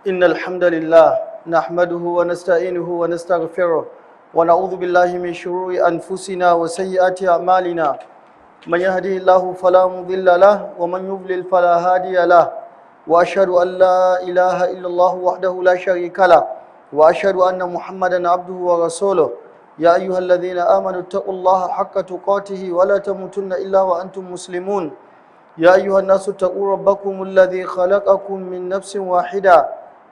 إن الحمد لله نحمده ونستعينه ونستغفره ونعوذ بالله من شرور أنفسنا وسيئات أعمالنا من يهده الله فلا مضل له ومن يضلل فلا هادي له وأشهد أن لا إله إلا الله وحده لا شريك له وأشهد أن محمدا عبده ورسوله يا أيها الذين آمنوا اتقوا الله حق تقاته ولا تموتن إلا وأنتم مسلمون يا أيها الناس اتقوا ربكم الذي خلقكم من نفس واحدة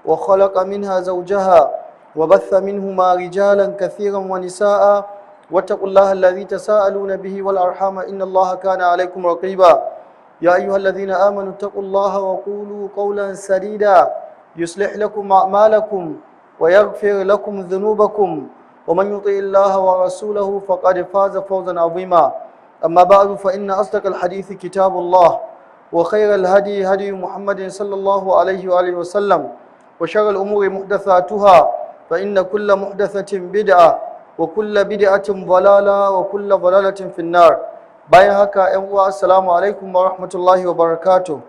وخلق منها زوجها وبث منهما رجالا كثيرا ونساء واتقوا الله الذي تساءلون به والأرحام إن الله كان عليكم رقيبا يا أيها الذين آمنوا اتقوا الله وقولوا قولا سديدا يصلح لكم أعمالكم ويغفر لكم ذنوبكم ومن يطع الله ورسوله فقد فاز فوزا عظيما أما بعد فإن أصدق الحديث كتاب الله وخير الهدي هدي محمد صلى الله عليه وآله وسلم وشر الأمور محدثاتها فإن كل محدثة بدعة وكل بدعة ضلالة وكل ضلالة في النار bayan haka ‘yan uwa assalamu alaikum wa rahmatullahi wa barakatuh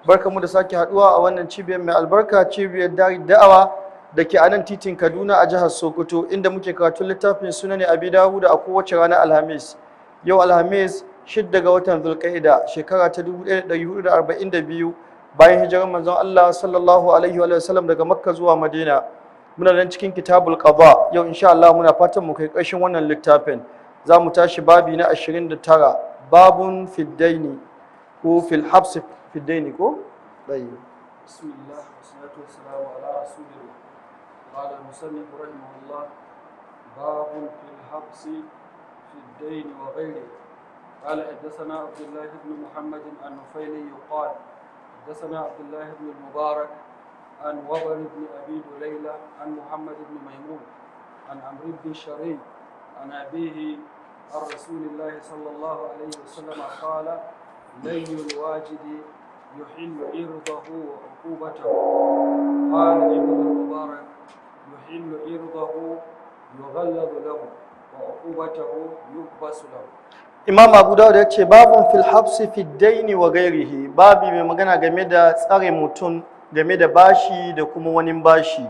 barkamu da sake haduwa a wannan cibiyar mai albarka cibiyar da'awa da ke a nan titin Kaduna a jihar Sokoto inda muke karatun littafin Sunan Abi Dawud a kowace ranar Alhamis yau Alhamis 6 ga watan Zulqa'ida shekara ta 1442 bayan hijirar manzon Allah sallallahu alaihi wa sallam daga Makka zuwa Madina muna nan cikin Kitabul Qada yau insha Allah muna fatan mu kai ƙarshen wannan littafin za mu tashi babi na 29 babun fiddaini ko fil habs fiddaini ko dai bismillah wassalatu wassalamu ala rasulillah qala al-musannif rahimahullah babun fil habs fiddaini wa ghairihi قال حدثنا عبد الله بن محمد النفيلي قال حدثنا عبد الله بن المبارك عن وبر بن ابي دليلة عن محمد بن ميمون عن عمرو بن شريك عن أبيه عن رسول الله صلى الله عليه وسلم قال لين الواجد يحل عرضه وعقوبته قال ابن المبارك يحل عرضه يغلظ له وعقوبته يكبس له. Imam Abu Dawud ya ce babun fil habsi fi daini wa gairihi babi mai magana game da tsare mutum game da bashi da kuma wani bashi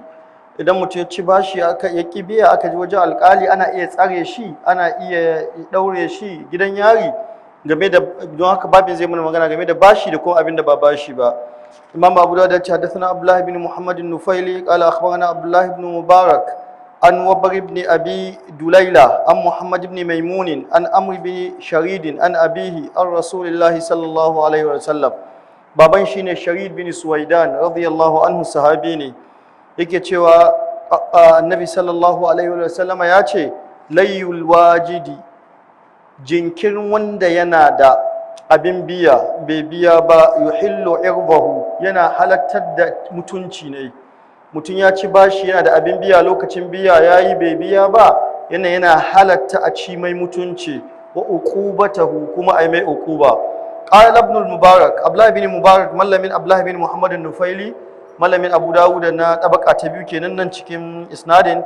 idan mutum ya ci bashi ya ki biya aka ji wajen alkali ana iya tsare shi ana iya daure shi gidan yari game da don haka babin zai mana magana game da bashi da kuma abin da ba bashi ba Imam Abu Dawud ya ce hadathana Abdullah ibn Muhammad an-Nufaili qala akhbarana Abdullah ibn Mubarak an Wabr ibn Abi Dulayla an Muhammad ibn Maimun an Amr ibn Sharid an abihi an Rasulillah sallallahu alaihi wa sallam baban shine Sharid bin Suwaidan radiyallahu anhu sahabi ne yake cewa annabi sallallahu alaihi wa sallama ya ce layyul wajidi jinkirin wanda yana da abin biya bai biya ba yuhillu irbahu yana halattar da mutunci ne mutum ya ci bashi yana da abin biya lokacin biya yayi bai biya ba yana halatta a ci mai mutunci wa uqubatahu kuma ai mai uquba qala ibn al-mubarak abdullah ibn mubarak mallamin abdullah ibn muhammad an-nufaili malamin Abu Dawud na tabaka ta biyu kenan nan cikin isnadin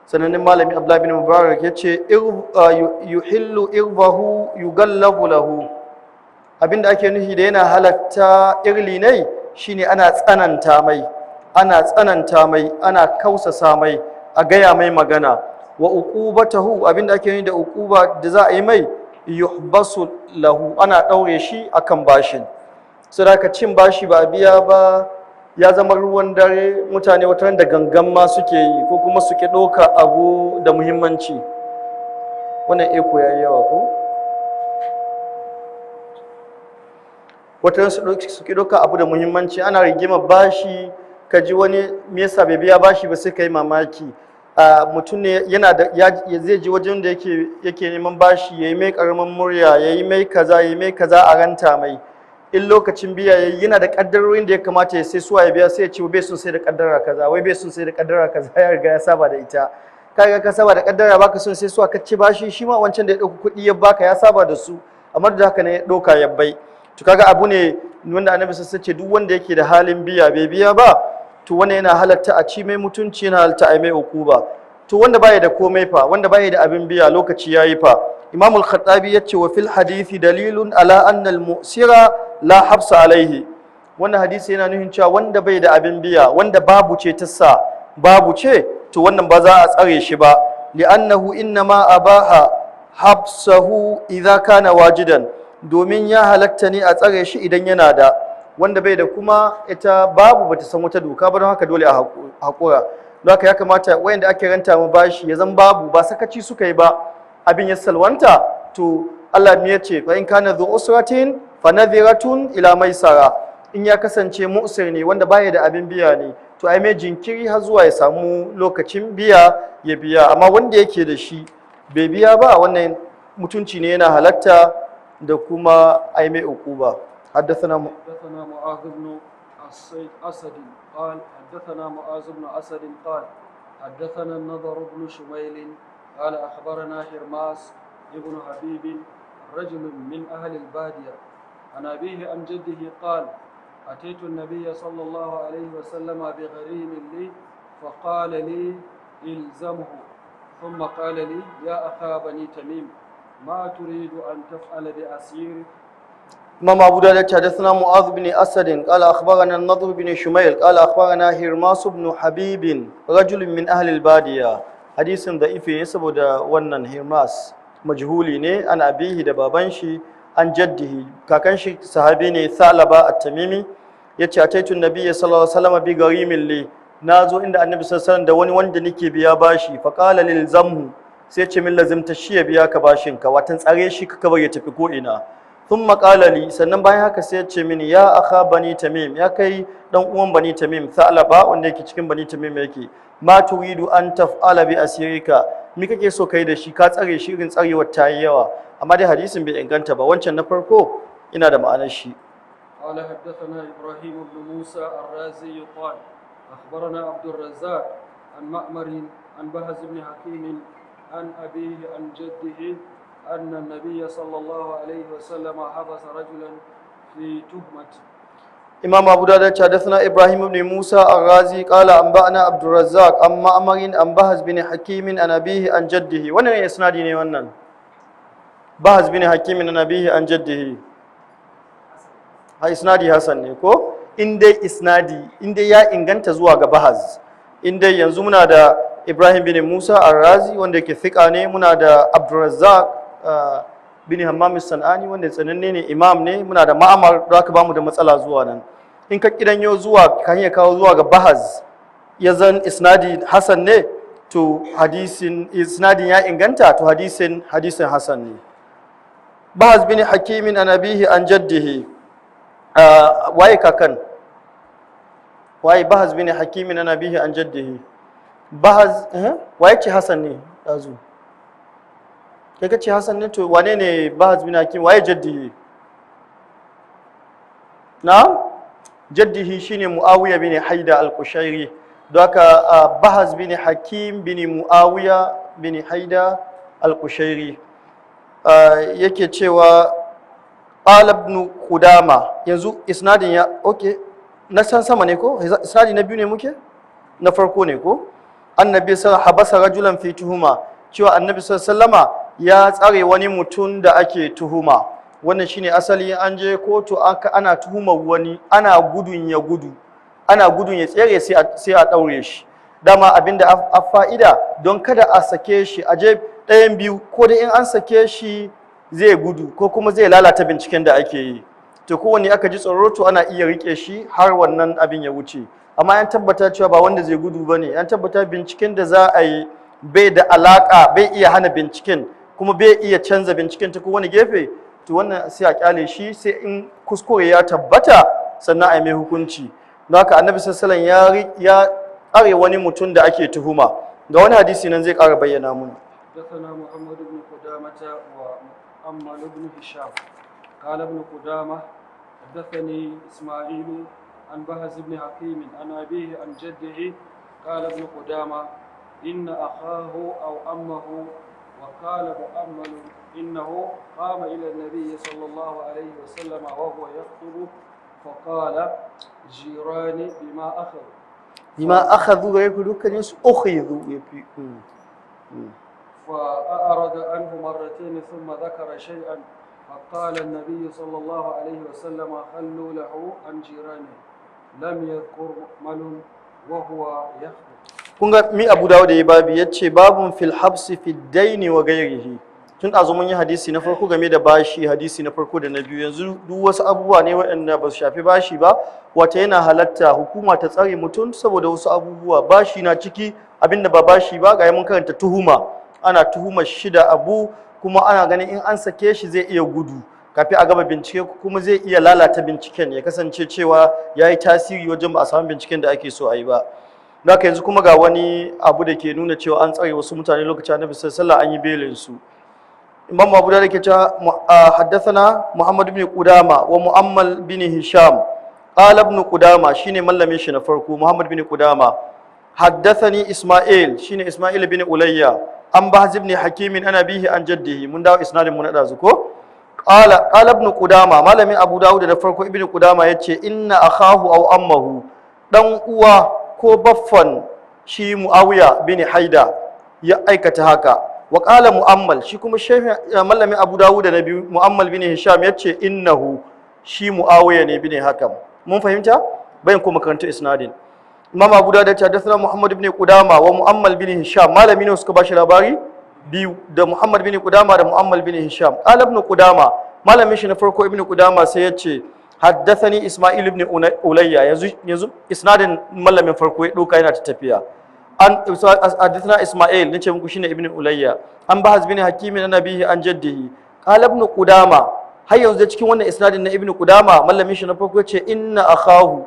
sanannen malamin Abdullah bin Mubarak yace yuhillu irbahu yugallabu lahu abinda ake nufi da yana halatta irli ne shine ana tsananta mai ana kausasa mai a gaya mai magana wa uqubatahu abinda ake nufi da uquba da za a yi mai yuhbasu lahu ana daure shi akan bashin saboda cin bashi ba a biya ba ya zama ruwan dare mutane wata da gangan ma suke yi ko kuma suke ɗauka abu da muhimmanci wannan eko ya yi yawa ko wata suke ɗauka abu da muhimmanci ana rigima bashi ka ji wani me yasa bai biya bashi ba sai ka yi mamaki mutum ne yana da zai ji wajen da yake neman bashi ya yi mai ƙaramin murya ya yi mai kaza a ranta mai in lokacin biya yayi yana da kaddarorin da ya kamata ya sai suwa ya biya sai ya ce bai sun sai da kaddara kaza wai bai sun sai da kaddara kaza ya riga ya saba da ita kaga ka saba da kaddara baka son sai suwa ka ci bashi shi ma wancan da ya dauki kuɗi ya baka ya saba da su amma da haka ne ya dauka ya bai to kaga abu ne wanda annabi sai ce duk wanda yake da halin biya bai biya ba to wannan yana halatta a ci mai mutunci yana halatta a mai ukuba to wanda baya da komai fa wanda baya da abin biya lokaci yayi fa Imam al-Khattabi yace wa fil hadisi dalilun ala anna al-mu'sira la habsa alaihi wannan hadisi yana nufin cewa wanda bai da abin biya, wanda babu ce ta sa babu ce, to wannan ba za a tsare shi ba, li'annahu innama abaha habsahu idza kana wajidan, domin ya halatta ne a tsare shi idan yana da, wanda bai da kuma ita babu bata san wata doka ba, don haka dole a haƙura. Don haka ya kamata wayanda ake ranta mu bashi ya zan babu, ba sakaci suka yi ba, abin ya salwanta, to Allah ya ce fa in kana dhu usratin fa nadhiratun ila maisara, in ya kasance mu'sir ne wanda baya da abin biya ne, to ai mai jinkiri har zuwa ya samu lokacin biya ya biya, amma wanda yake da shi bai biya ba, wannan mutunci ne yana halatta da kuma ai mai uquba. حدثنا معاذ بن أسد قال حدثنا معاذ بن أسد قال حدثنا النضر بن شميل قال أخبرنا حرماس ابن حبيب رجل من أهل البادية عن أبيه عن جده قال أتيت النبي صلى الله عليه وسلم بغريم لي فقال لي إلزمه ثم قال لي يا أخا بني تميم ما تريد أن تفعل بأسير. إمام أبو داود حدثنا معاذ بن أسد قال أخبرنا النضر بن شميل قال أخبرنا هرماس بن حبيب رجل من أهل البادية. حديث ضعيف يسبب wannan Hirmas majhuli ne, an abihi da baban shi, an jaddihi kakan shi sahabi ne Thalaba at-Tamimi, yace ataitu nabiyyi sallallahu alaihi wasallam bi garimin li, nazo inda annabi sallallahu alaihi wasallam da wani wanda nake biya bashi, fa qala lil zamhu, sai ce min lazimta shi ya biya ka bashin ka, watan tsare shi ka bar ya tafi ko ina. Thumma qala li, sannan bayan haka sai ya ce mini ya akha bani tamim, ya kai dan uwan bani tamim, Thalaba wanda yake cikin bani tamim yake, ma turidu an taf'ala bi asirika, mi kake so kai da shi, ka tsare shi irin tsarewar ta yi yawa, amma dai hadisin bai inganta ba, wancan na farko ina da ma'anar shi. قال حدثنا إبراهيم بن موسى الرازي قال أخبرنا عبد الرزاق عن مأمر عن بهز بن حكيم عن أبيه عن جده أن النبي صلى الله عليه وسلم حبس رجلا في تهمة. إمام أبو داود حدثنا إبراهيم بن موسى الرازي قال أنبأنا عبد الرزاق عن مأمر عن بهز بن حكيم عن أبيه عن جده. wannan isnadi ne wannan, Bahaz bin Hakim عن أبيه عن جده, isnadi hasan ne ko? In dai ya inganta zuwa ga Bahaz, in dai yanzu muna da Ibrahim bin Musa ar-Razi wanda yake fiqa ne, muna da Abdurrazzaq bin Hammam sanani wanda tsananne ne, imam ne, muna da Ma'mar, da aka bamu da matsala zuwa nan. In ka kidanyo zuwa kan ya kawo zuwa ga Bahaz ya zan isnadi hasan ne, to isnadin ya inganta, to hadisin hasan ne. Bahaz bin Hakim an abihi an jaddihi, waye kakan? Waye Bahaz bin Hakim an abihi an jaddihi? Bahaz waye ce hasan ne dazu? Kai kace hasan ne, to wane ne Bahaz bin Hakim, waye jaddihi? Na jaddihi shine Muawiya bin Haida al-Qushairi. Don haka Bahaz bin Hakim bin Muawiya bin Haida al-Qushairi yake cewa qala ibn Qudama, yanzu isnadin ya okay, na san sama ne ko isnadi na biyu ne muke, na farko ne ko? Annabi sallallahu habasa rajulan fi tuhuma, cewa annabi sallallahu ya tsare wani mutum da ake tuhuma. Wannan shine asali, an je kotu ana tuhumar wani, ana gudun ya tsere sai a daure shi. Dama abinda a fa'ida don kada a sake shi, a je ɗayan biyu, ko da in an sake shi zai gudu ko kuma zai lalata binciken da ake yi, to kowanne aka ji tsoro, to ana iya rike shi har wannan abin ya wuce. Amma an tabbata cewa ba wanda zai gudu bane, an tabbata binciken da za a yi bai da alaka, bai iya hana binciken, kuma bai iya canza binciken ta kowane gefe, to wannan sai a kyale shi, sai in kuskure ya tabbata sannan a yi mai hukunci. Don haka annabi sallallahu alaihi wasallam ya tsare wani mutum da ake tuhuma. Ga wani hadisi nan zai ƙara bayyana mun. حدثنا محمد بن قدامة وأمل بن هشام قال ابن قدامة حدثني إسماعيل عن بهز بن حكيم عن أبيه عن جده قال ابن قدامة إن أخاه أو أمه وقال مؤمل إنه قام إلى النبي صلى الله عليه وسلم وهو يخطب فقال جيراني بما أخذوا يقولوا كان أخذوا فأعرض عنه مرتين ثم ذكر شيئا فقال النبي صلى الله عليه وسلم خلوا له عن جيرانه لم يذكر مل وهو يخطب. kun ga mi Abu Dawud ya babi yace babun fil habsi fid daini wa ghairihi. Tun azu mun yi hadisi na farko game da bashi, hadisi na farko da na biyu, yanzu duk wasu abubuwa ne waɗanda ba su shafi bashi ba, wata yana halatta hukuma ta tsare mutum saboda wasu abubuwa. Bashi na ciki, abinda ba bashi ba, ga mun karanta tuhuma, ana tuhumar shi da abu kuma ana ganin in an sake shi zai iya gudu kafin a gama bincike, kuma zai iya lalata binciken ya kasance cewa ya yi tasiri wajen ba a samu binciken da ake so a yi ba. Haka yanzu kuma ga wani abu da ke nuna cewa an tsare wasu mutane lokacin Annabi sallallahu an yi belin su. Imam Abu Dawud yake cewa haddathana Muhammad ibn Qudama wa Muammal bin Hisham. Qala ibn Qudama shine mallamin shi na farko, Muhammad bin Qudama. Haddathani Isma'il shine Isma'il bin Ulayya. An Bahz ibn Hakim an abihi an jaddihi. Mun dawo isnadin mu na dazu ko? Qala ibn Qudama, malamin Abu Dawud da farko ibn Qudama yace inna akhahu aw ammahu, dan uwa ko baffan shi Muawiya bin Haida ya aikata haka. Wa qala Muammal, shi kuma shehin malamin Abu Dawud da nabi Muammal bin Hisham yace innahu shi Muawiya ne bin Hakam. Mun fahimta? Bayan kuma karanta isnadin. Imam Abu Dawud ya ce hadathana Muhammad bin Qudama wa Muammal bin Hisham, malami ne suka bashi labari biyu da Muhammad bin Qudama da Muammal bin Hisham. Qala ibn Qudama, malamin shi na farko ibn Qudama sai ya ce haddathani Isma'il ibn Ulayya, yanzu isnadin malamin farko ya doka yana ta tafiya. An haddathana Isma'il nace muku shine ibn Ulayya, an Bahz bin Hakim an nabihi an jaddihi. Qala ibn Qudama, har yanzu cikin wannan isnadin na ibn Qudama malamin shi na farko ya ce inna akhahu,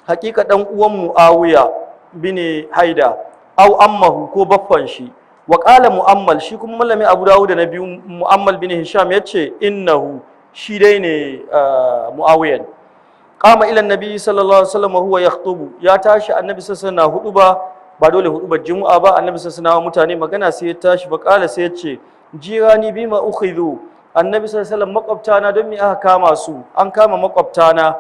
hakika dan uwan Muawiya bin Haida aw ammahu ko baffan shi. Wa qala Muammal, shi kuma malami Abu Dawud da nabi Muammal bin Hisham yace innahu shi dai ne Muawiyan. Qama ila annabi sallallahu alaihi wasallam huwa yakhutubu, ya tashi annabi sallallahu alaihi huduba, ba dole hudubar Juma'a ba, annabi sallallahu mutane magana sai ya tashi fa qala sai yace jirani bima ukhidhu, annabi sallallahu alaihi wasallam makwabtana don me aka kama su, an kama makwabtana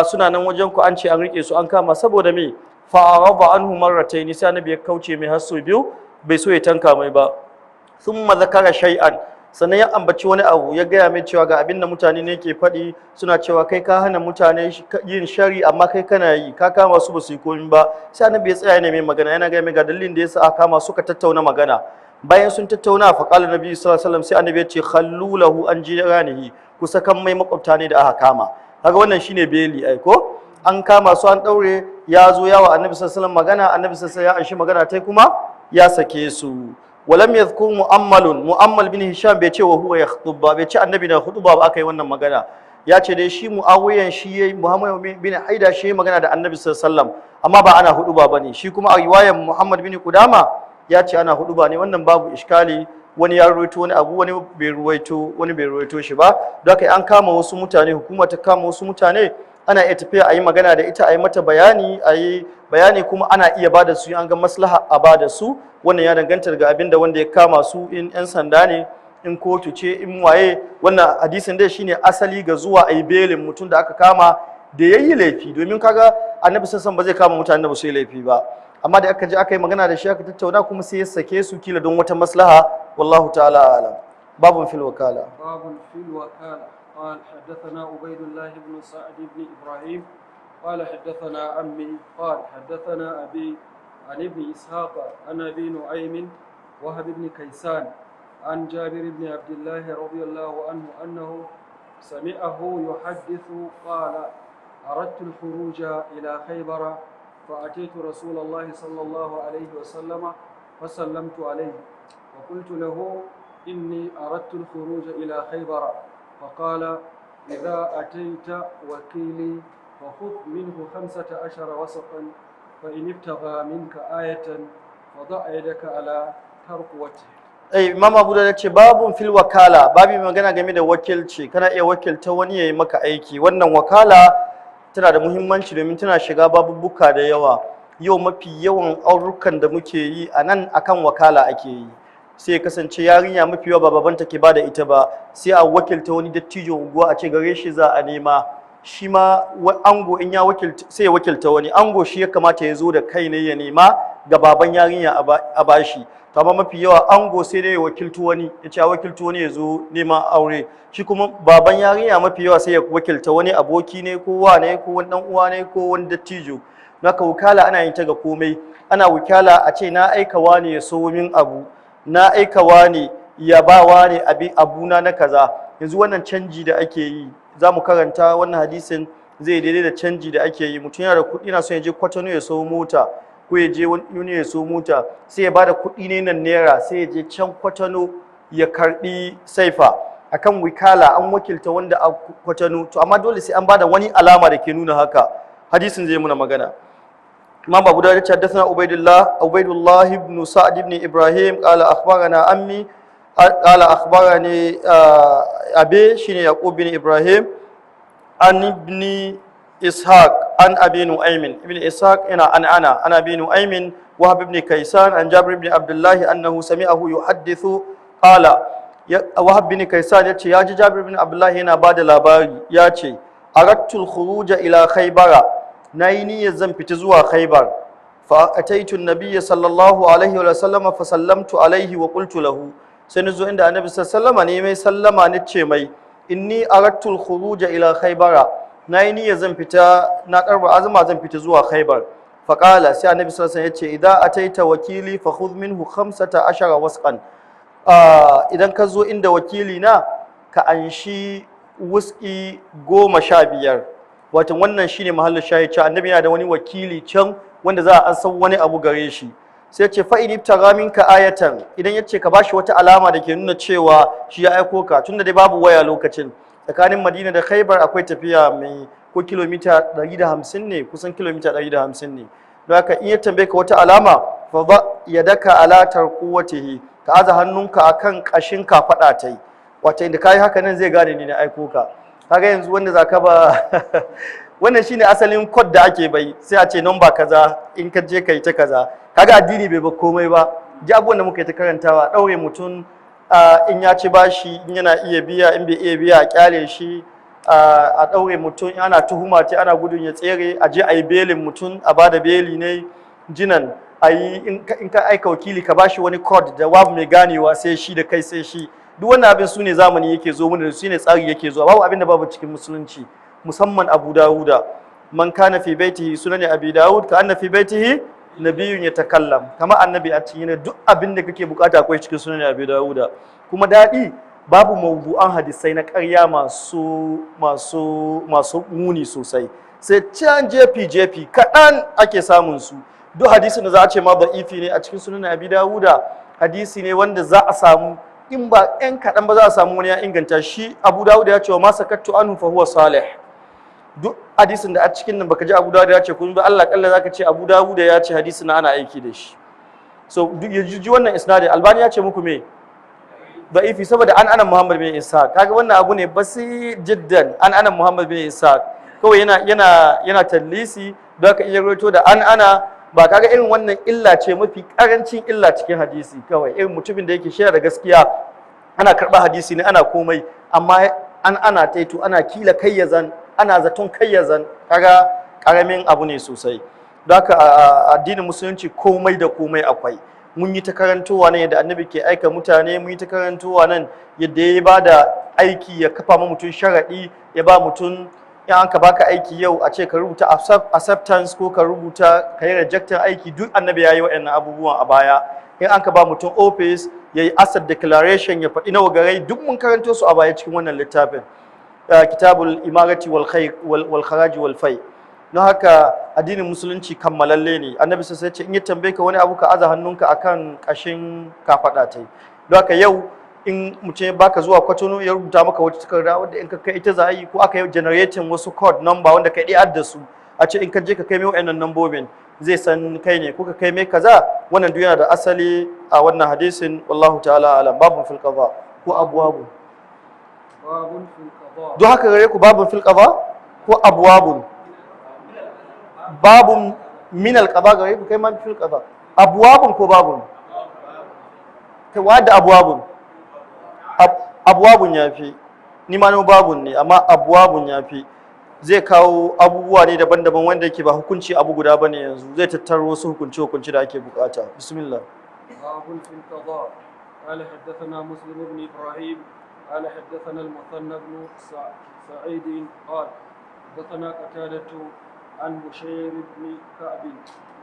suna nan wajen ku, an ce an rike su an kama saboda me? Fa araba anhu marratayn, sai annabi ya kauce mai har sau biyu, bai so ya tanka mai ba. Thumma zakara shay'an, sannan ya ambaci wani abu, ya gaya mai cewa ga abin da mutane ne ke faɗi, suna cewa kai ka hana mutane yin shari amma kai kana yi, ka kama su ba su yi komai ba. Sai annabi ya tsaya ne mai magana, yana gaya mai ga dalilin da yasa aka kama, suka tattauna magana. Bayan sun tattauna fa qala nabi sallallahu alaihi wasallam, sai annabi ya ce khallu lahu an jiranihi, ku sakan mai makwabta ne da aka kama. Kaga wannan shine beli ai ko? An kama su an daure, ya zo yawa annabi sallallahu alaihi wasallam magana, annabi sallallahu alaihi wasallam ya anshi magana tai kuma ya sake su. Walam yadhkur Muammal bin Hisham bai ce wa huwa yakhutub ba, bai ce annabi na hutuba ba aka yi wannan magana. Ya ce dai shi Muawiyan shi yayi, Muhammad bin Haida shi yayi magana da annabi sallallahu alaihi wasallam, amma ba ana hutuba bane. Shi kuma a riwayar Muhammad bin Qudama ya ce ana hutuba ne, wannan babu iskali. Wani ya ruwaito wani abu, wani bai ruwaito shi ba. Don haka an kama wasu mutane, hukuma ta kama wasu mutane, ana iya tafiya a yi magana da ita, a yi mata bayani, kuma ana iya bada su an ga maslaha a bada su. Wannan ya danganta daga abin da wanda ya kama su, in 'yan sanda ne, in kotu ce, in waye. Wannan hadisin dai shine asali ga zuwa a yi belin mutum da aka kama da ya yi laifi, domin kaga annabi sassan ba zai kama mutane da ba su yi laifi ba, amma da aka je aka yi magana da shi aka tattauna kuma sai ya sake su kila don wata maslaha. Wallahu ta'ala alam. babun fil wakala. باب في الوكالة. قال حدثنا عبيد الله بن سعد بن إبراهيم قال حدثنا عمي قال حدثنا أبي عن ابن إسحاق عن أبي نعيم وهب بن كيسان عن جابر بن عبد الله رضي الله عنه أنه سمعه يحدث قال أردت الخروج إلى خيبر فأتيت رسول الله صلى الله عليه وسلم فسلمت عليه وقلت له إني أردت الخروج إلى خيبر فقال إذا أتيت وكيلي فخذ منه 15 وسقا فإن ابتغى منك آية فضع يدك على ترقوته. Imam Abu Dawud ce babun fil wakala, babi magana game da wakilci, kana iya wakilta wani yayi maka aiki. Wannan wakala tana da muhimmanci domin tana shiga babubuka da yawa. Yau mafi yawan aurukan da muke yi a nan akan wakala ake yi. Sai ya kasance yarinya mafi yawa ba babanta ke bada ita ba, sai a wakilta wani dattijo unguwa a ce gare shi za a nema. Shi ma ango in ya wakilta sai ya wakilta wani, ango shi ya kamata ya zo da kai ne ya nema ga baban yarinya a bashi. To amma mafi yawa ango sai dai ya wakiltu wani, ya ce a wakiltu wani ya zo neman aure, shi kuma baban yarinya mafi yawa sai ya wakilta wani aboki ne ko wane ko wani dan uwa ne ko wani dattijo. Naka wukala ana yin ta ga komai, ana wukala a ce na aika wani ya so min abu, na aika wani ya ba wani abuna na kaza. Yanzu wannan canji da ake yi, za mu karanta wannan hadisin zai daidai da canji da ake yi. Mutum yana da kuɗi na son ya je Kwatano ya so mota, ko ya je wani ya so mota, sai ya bada kuɗi ne nan naira, sai ya je can Kwatano ya karɓi saifa. Akan wikala an wakilta wanda a Kwatano, to amma dole sai an bada wani alama da ke nuna haka. Hadisin zai muna magana. Imam Abu Dawud ya ce haddathana Ubaidullah ibn Sa'd ibn Ibrahim qala akhbarana ammi qala akhbarani abi shine Yaqub bin Ibrahim an ibn Ishaq an Abi Nu'aym. Ibn Ishaq ina ana Abi Nu'aym Wahab ibn Kaysan an Jabir ibn Abdullah annahu sami'ahu yuhaddithu qala Wahab ibn Kaysan yace ya ji Jabir ibn Abdullah yana bada labari yace aradtul khuruja ila Khaybara, nayi niyyar zan fita zuwa Khaybar, fa ataitu an-nabiy sallallahu alaihi wa sallam fa sallamtu alaihi wa qultu lahu, sai nazo inda annabi sallallahu alaihi ne mai sallama ni ce mai inni aradtul khuruja ila Khaybara, nayi niyyar zan fita, na karba azuma zan fita zuwa Khaybar. Fa qala, sai annabi sallallahu alaihi yace idza ataita wakili fa khudh minhu 15 wasqan, idan ka zo inda wakili na ka anshi wuski 15. Wato wannan shine mahallin shahid cewa annabi yana da wani wakili can wanda za a san wani abu gare shi. Sai ya ce fa in ibtagha minka ayatan, idan ya ce ka bashi wata alama da ke nuna cewa shi ya aiko ka, tunda dai babu waya lokacin, tsakanin Madina da Khaibar akwai tafiya mai ko kilomita 150 ne, kusan kilomita 150 ne. Don haka in ya tambaye ka wata alama, fa ba yadaka ala tarquwatihi, ka aza hannunka akan kashin ka fada tai, wato inda kai haka nan zai gane ni na aiko ka. Kaga yanzu wanda zaka ba wannan shine asalin code da ake bai, sai a ce number kaza in ka je kai ta kaza. Kaga addini bai ba komai ba, ji abubuwan da muka yi ta karantawa, daure mutum in ya ci bashi, in yana iya biya, in bai iya biya a kyale shi, a daure mutum in ana tuhuma ta ana gudun ya tsere, a je a yi belin mutum, a bada beli ne jinan, a yi in ka aika wakili ka bashi wani code da babu mai ganewa sai shi da kai sai shi. Duk wannan abin su ne zamani yake zo mana da su ne tsari yake zuwa, babu abin da babu cikin musulunci, musamman Abu Dawuda. Man kana fi baitihi sunan Abi Dawud ka anna fi baitihi nabiyyun yatakallam, kama annabi a cikin duk abin da kake bukata akwai cikin sunan Abi Dawuda. Kuma dadi babu mawdu'an hadisai na ƙarya masu muni sosai, sai can jefi kaɗan ake samun su. Duk hadisin da za a ce ma da'ifi ne a cikin sunan Abi Dawuda, hadisi ne wanda za a samu in ba ɗan kaɗan ba za a samu wani ya inganta shi. Abu Dawud ya ce wa ma sakattu anhu fa huwa salih. Duk hadisin da a cikin nan baka ji Abu Dawud ya ce kun bi Allah kalla zaka ce Abu Dawud ya ce hadisin ana aiki da shi. So ya ji wannan isnadin Albani ya ce muku me da'ifi saboda an Muhammad bin Isa. Kaga wannan abu ne basi jiddan, an Muhammad bin Isa kawai yana tallisi, don ka iya rawaito da ba kaga irin wannan illa ce mafi karancin illa cikin hadisi. Kawai irin mutumin da yake shirya da gaskiya ana karɓa hadisi ne ana komai, amma ana taito ana kila kayyazan, ana zaton kayyazan, kaga karamin abu ne sosai. Don haka addinin musulunci komai da komai akwai. Mun yi ta karantowa nan yadda annabi ke aika mutane, mun yi ta karantowa nan yadda ya ba da aiki, ya kafa ma mutum sharaɗi, ya ba mutum in an ka baka aiki yau a ce ka rubuta acceptance ko ka rubuta ka yi rejectin aiki, duk annabi ya yi waɗannan abubuwan a baya. In an ka ba mutum office ya yi asset declaration, ya faɗi nawa garai, duk mun karanto su a baya cikin wannan littafin kitabul imarati wal kharaji wal fai. Don haka addinin musulunci kammalalle ne. Annabi sai ce in ya tambaye ka wani abu ka aza hannunka akan kashin kafaɗa ta yi. Don haka yau in mutum baka zuwa Kwatano ya rubuta maka wata takarda wadda in ka kai ita za a yi, ko aka yi generating wasu code number wanda ka ɗi da su, a ce in ka je ka kai mai wa'annan nambobin zai san kai ne, ko ka kai mai kaza. Wannan duk yana da asali a wannan hadisin. Wallahu ta'ala alam. Babun fil qada ko abwabun? babun fil qada. Don haka gare ku babun fil qada ko abwabun? Babun min al qada gare ku kai ma fil qada. Abwabun ko babun? Kai wadda abwabun? Abwabun ya fi, ni ma babun ne, amma abwabun ya fi. zai kawo abubuwa ne daban-daban wanda yake ba hukunci abu guda bane yanzu zai tattaro wasu hukunci da ake bukata bismillah باب في القضاء قال حدثنا مسلم بن إبراهيم قال حدثنا المثنى بن سعيد قال حدثنا قتادة عن بشير بن كعب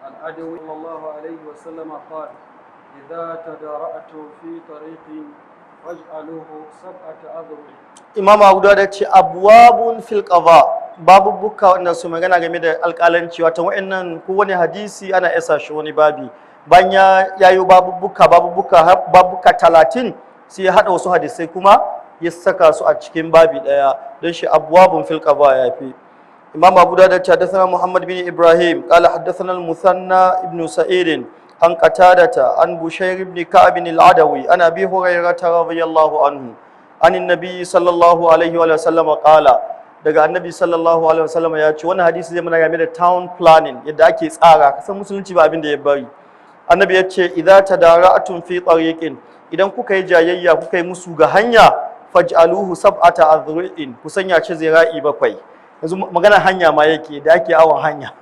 العدوي صلى الله عليه وسلم قال إذا تدارأتم في طريق فاجعلوه 7 أذرع. Imam Abu Dawud ya ce abwabun fil qada babubuka wanda su magana game da alƙalanci wato wa'annan kowane hadisi ana isa shi wani babi bayan ya yi babubuka 30 sai ya hada wasu hadisai kuma ya saka su a cikin babi daya don shi abwabun fil qada ya fi Imam Abu Dawud ya ce hadathana Muhammad bin Ibrahim qala hadathana al-Musanna ibn Sa'id an Qatadata an Bushayr ibn Ka'b al-Adawi an Abi Hurairah radiyallahu anhu an annabi sallallahu alaihi wa sallam qala daga annabi sallallahu alaihi wa sallam ya ce wannan hadisi zai muna game da town planning yadda ake tsara kasan musulunci ba abin da ya bari annabi ya ce idza tadara'atun fi tariqin idan kuka yi jayayya kuka yi musu ga hanya faj'aluhu 7 azru'in ku sanya ce zira'i 7 yanzu magana hanya ma yake da ake awon hanya